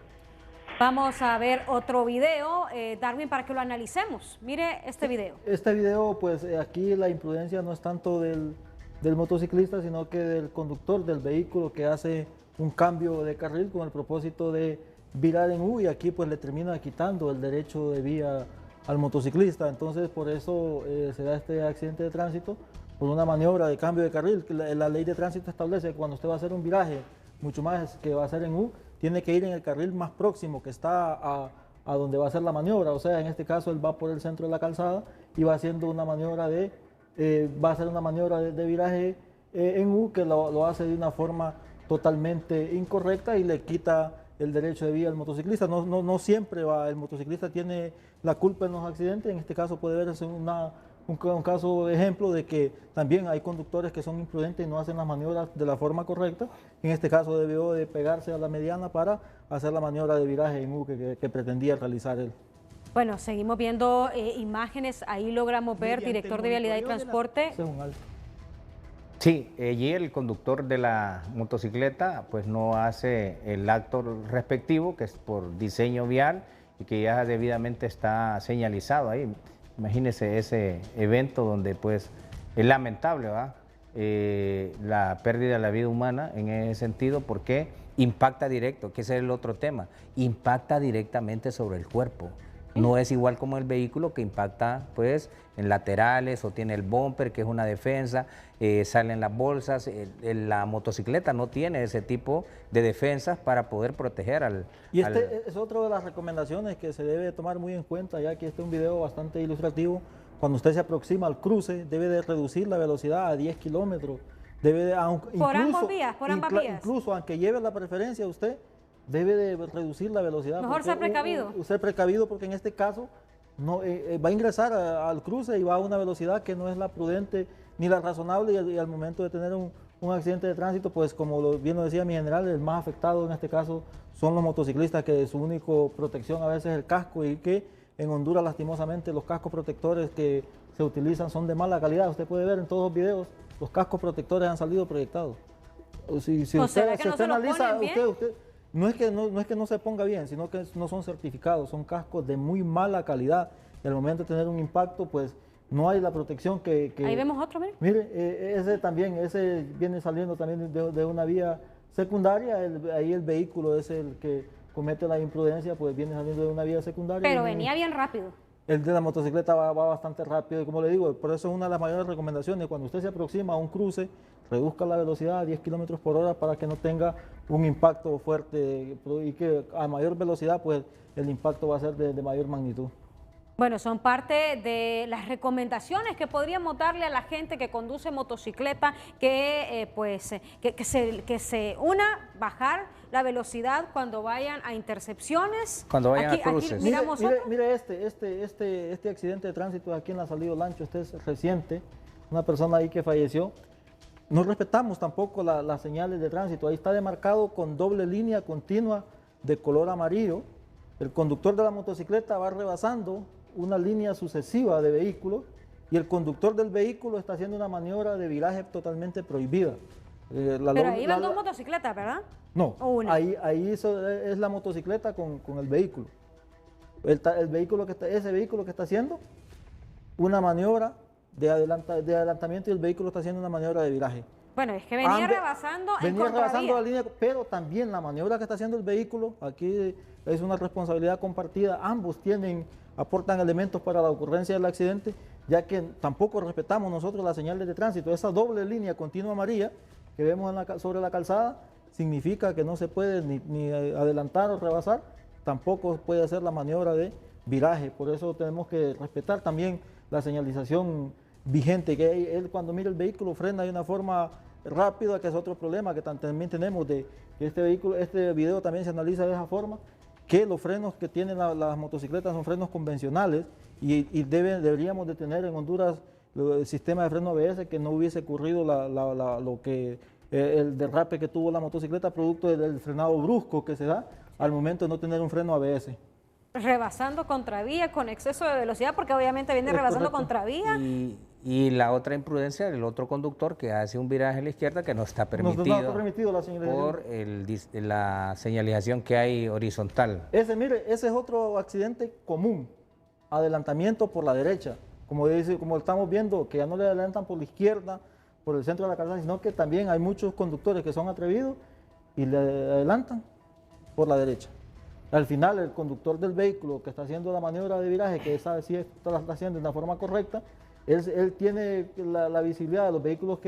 Vamos a ver otro video, Darwin, para que lo analicemos. Mire este video. Este video, pues aquí la imprudencia no es tanto del motociclista, sino que del conductor del vehículo que hace un cambio de carril con el propósito de virar en U, y aquí pues le termina quitando el derecho de vía al motociclista. Entonces por eso se da este accidente de tránsito, por una maniobra de cambio de carril. La ley de tránsito establece que cuando usted va a hacer un viraje, mucho más que va a hacer en U, tiene que ir en el carril más próximo que está a donde va a hacer la maniobra. O sea, en este caso él va por el centro de la calzada y va haciendo una maniobra va a hacer una maniobra de viraje en U, que lo hace de una forma totalmente incorrecta y le quita el derecho de vía al motociclista. No siempre el motociclista tiene la culpa en los accidentes. En este caso puede verse un caso de ejemplo de que también hay conductores que son imprudentes y no hacen las maniobras de la forma correcta. En este caso debió de pegarse a la mediana para hacer la maniobra de viraje en U que pretendía realizar él. Bueno, seguimos viendo imágenes, ahí logramos ver, director de Vialidad y Transporte. Sí, allí el conductor de la motocicleta pues no hace el acto respectivo, que es por diseño vial y que ya debidamente está señalizado ahí. Imagínese ese evento donde pues es lamentable, ¿verdad? La pérdida de la vida humana en ese sentido, porque impacta directo, que ese es el otro tema, impacta directamente sobre el cuerpo. No es igual como el vehículo que impacta pues en laterales o tiene el bumper, que es una defensa, salen las bolsas. La motocicleta no tiene ese tipo de defensas para poder proteger Y es otra de las recomendaciones que se debe tomar muy en cuenta, ya que este es un video bastante ilustrativo. Cuando usted se aproxima al cruce, debe de reducir la velocidad a 10 kilómetros. Por ambas vías. Incluso aunque lleve la preferencia usted, debe de reducir la velocidad. Mejor ser precavido. Ser precavido, porque en este caso va a ingresar al cruce y va a una velocidad que no es la prudente ni la razonable, y al momento de tener un accidente de tránsito, pues como bien lo decía mi general, el más afectado en este caso son los motociclistas, que su única protección a veces es el casco, y que en Honduras lastimosamente los cascos protectores que se utilizan son de mala calidad. Usted puede ver en todos los videos, los cascos protectores han salido proyectados. Si usted analiza, no es que no se ponga bien, sino que no son certificados, son cascos de muy mala calidad, y al momento de tener un impacto, pues no hay la protección que... Ahí vemos otro, mire. Mire, ese viene saliendo también de una vía secundaria, ahí el vehículo es el que comete la imprudencia, pues viene saliendo de una vía secundaria. Pero venía bien rápido. El de la motocicleta va bastante rápido, y como le digo, por eso es una de las mayores recomendaciones: cuando usted se aproxima a un cruce, reduzca la velocidad a 10 kilómetros por hora para que no tenga un impacto fuerte, y que a mayor velocidad pues el impacto va a ser de mayor magnitud. Bueno, son parte de las recomendaciones que podríamos darle a la gente que conduce motocicleta, que bajar la velocidad cuando vayan a intercepciones. Cuando vayan a cruces. Mire este accidente de tránsito aquí en la salida Lancho, este es reciente, una persona ahí que falleció. No respetamos tampoco las señales de tránsito, ahí está demarcado con doble línea continua de color amarillo. El conductor de la motocicleta va rebasando una línea sucesiva de vehículos, y el conductor del vehículo está haciendo una maniobra de viraje totalmente prohibida. Pero ahí van 2 motocicletas, ¿verdad? No, ¿O una? ahí es la motocicleta con el vehículo. Ese vehículo que está haciendo una maniobra de adelantamiento y el vehículo está haciendo una maniobra de viraje. Bueno, es que venía rebasando la línea, pero también la maniobra que está haciendo el vehículo, aquí es una responsabilidad compartida, ambos aportan elementos para la ocurrencia del accidente, ya que tampoco respetamos nosotros las señales de tránsito. Esa doble línea continua amarilla que vemos sobre la calzada significa que no se puede ni adelantar o rebasar, tampoco puede hacer la maniobra de viraje, por eso tenemos que respetar también la señalización vigente, que él cuando mira el vehículo frena de una forma rápida, que es otro problema que también tenemos, de que este video también se analiza de esa forma, que los frenos que tienen las motocicletas son frenos convencionales y deberíamos de tener en Honduras el sistema de freno ABS, que no hubiese ocurrido el derrape que tuvo la motocicleta producto del frenado brusco que se da al momento de no tener un freno ABS. Rebasando contravía con exceso de velocidad, porque obviamente viene rebasando contravía. Y la otra imprudencia del otro conductor que hace un viraje a la izquierda que no está permitido, la señalización. por la señalización que hay horizontal. Ese es otro accidente común, adelantamiento por la derecha. Como estamos viendo, que ya no le adelantan por la izquierda, por el centro de la calzada, sino que también hay muchos conductores que son atrevidos y le adelantan por la derecha. Al final, el conductor del vehículo que está haciendo la maniobra de viraje, que sabe si está haciendo de una forma correcta, él tiene la visibilidad de los vehículos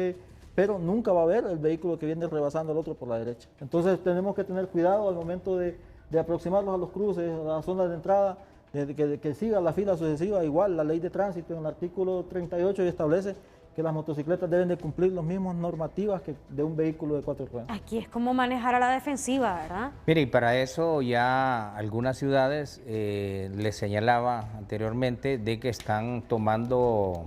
pero nunca va a ver el vehículo que viene rebasando al otro por la derecha. Entonces tenemos que tener cuidado al momento de aproximarlos a los cruces, a las zonas de entrada, que siga la fila sucesiva. Igual la ley de tránsito en el artículo 38 establece que las motocicletas deben de cumplir las mismas normativas que de un vehículo de 4 ruedas. Aquí es como manejar a la defensiva, ¿verdad? Mire, y para eso ya algunas ciudades, les señalaba anteriormente, de que están tomando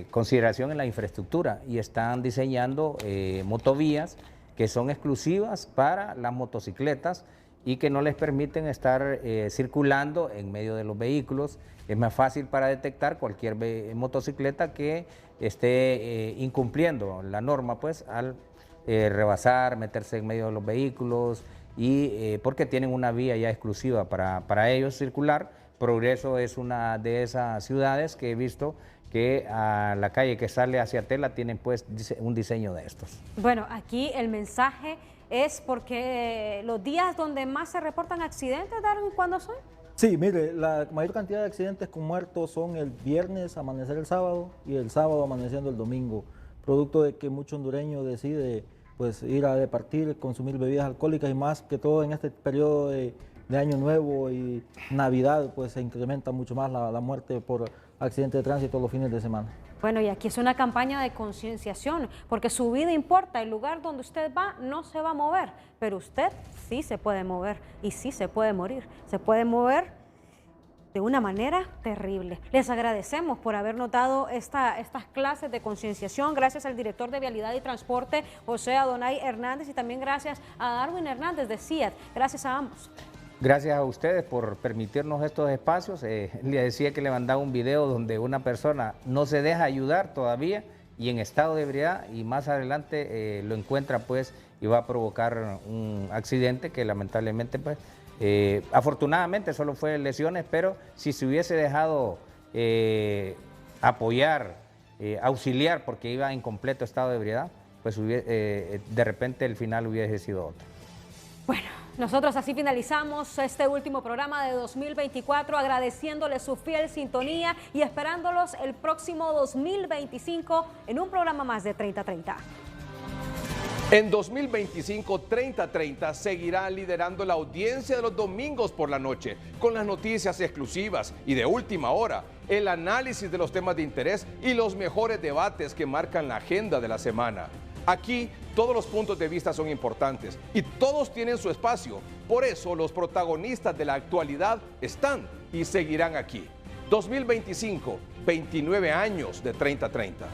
consideración en la infraestructura y están diseñando motovías que son exclusivas para las motocicletas y que no les permiten estar circulando en medio de los vehículos. Es más fácil para detectar cualquier motocicleta que esté incumpliendo la norma, pues, al rebasar, meterse en medio de los vehículos, y porque tienen una vía ya exclusiva para ellos circular. Progreso es una de esas ciudades que he visto que a la calle que sale hacia Tela tienen pues un diseño de estos. Bueno, aquí el mensaje es porque los días donde más se reportan accidentes, Darwin, ¿cuándo son? Sí, mire, la mayor cantidad de accidentes con muertos son el viernes, amanecer el sábado, y el sábado amaneciendo el domingo, producto de que mucho hondureño decide pues ir a departir, consumir bebidas alcohólicas, y más que todo en este periodo de Año Nuevo y Navidad, pues se incrementa mucho más la muerte por accidentes de tránsito los fines de semana. Bueno, y aquí es una campaña de concienciación, porque su vida importa, el lugar donde usted va no se va a mover, pero usted sí se puede mover y sí se puede morir, se puede mover de una manera terrible. Les agradecemos por habernos dado estas clases de concienciación, gracias al director de Vialidad y Transporte, José Adonai Hernández, y también gracias a Darwin Hernández de CIAT. Gracias a ambos. Gracias a ustedes por permitirnos estos espacios. Le decía que le mandaba un video donde una persona no se deja ayudar todavía y en estado de ebriedad, y más adelante lo encuentra pues y va a provocar un accidente que lamentablemente pues afortunadamente solo fue lesiones, pero si se hubiese dejado apoyar, auxiliar porque iba en completo estado de ebriedad, pues de repente el final hubiese sido otro. Bueno, nosotros así finalizamos este último programa de 2024, agradeciéndoles su fiel sintonía y esperándolos el próximo 2025 en un programa más de 30-30. En 2025, 30-30 seguirá liderando la audiencia de los domingos por la noche, con las noticias exclusivas y de última hora, el análisis de los temas de interés y los mejores debates que marcan la agenda de la semana. Aquí todos los puntos de vista son importantes y todos tienen su espacio. Por eso los protagonistas de la actualidad están y seguirán aquí. 2025, 29 años de 30-30.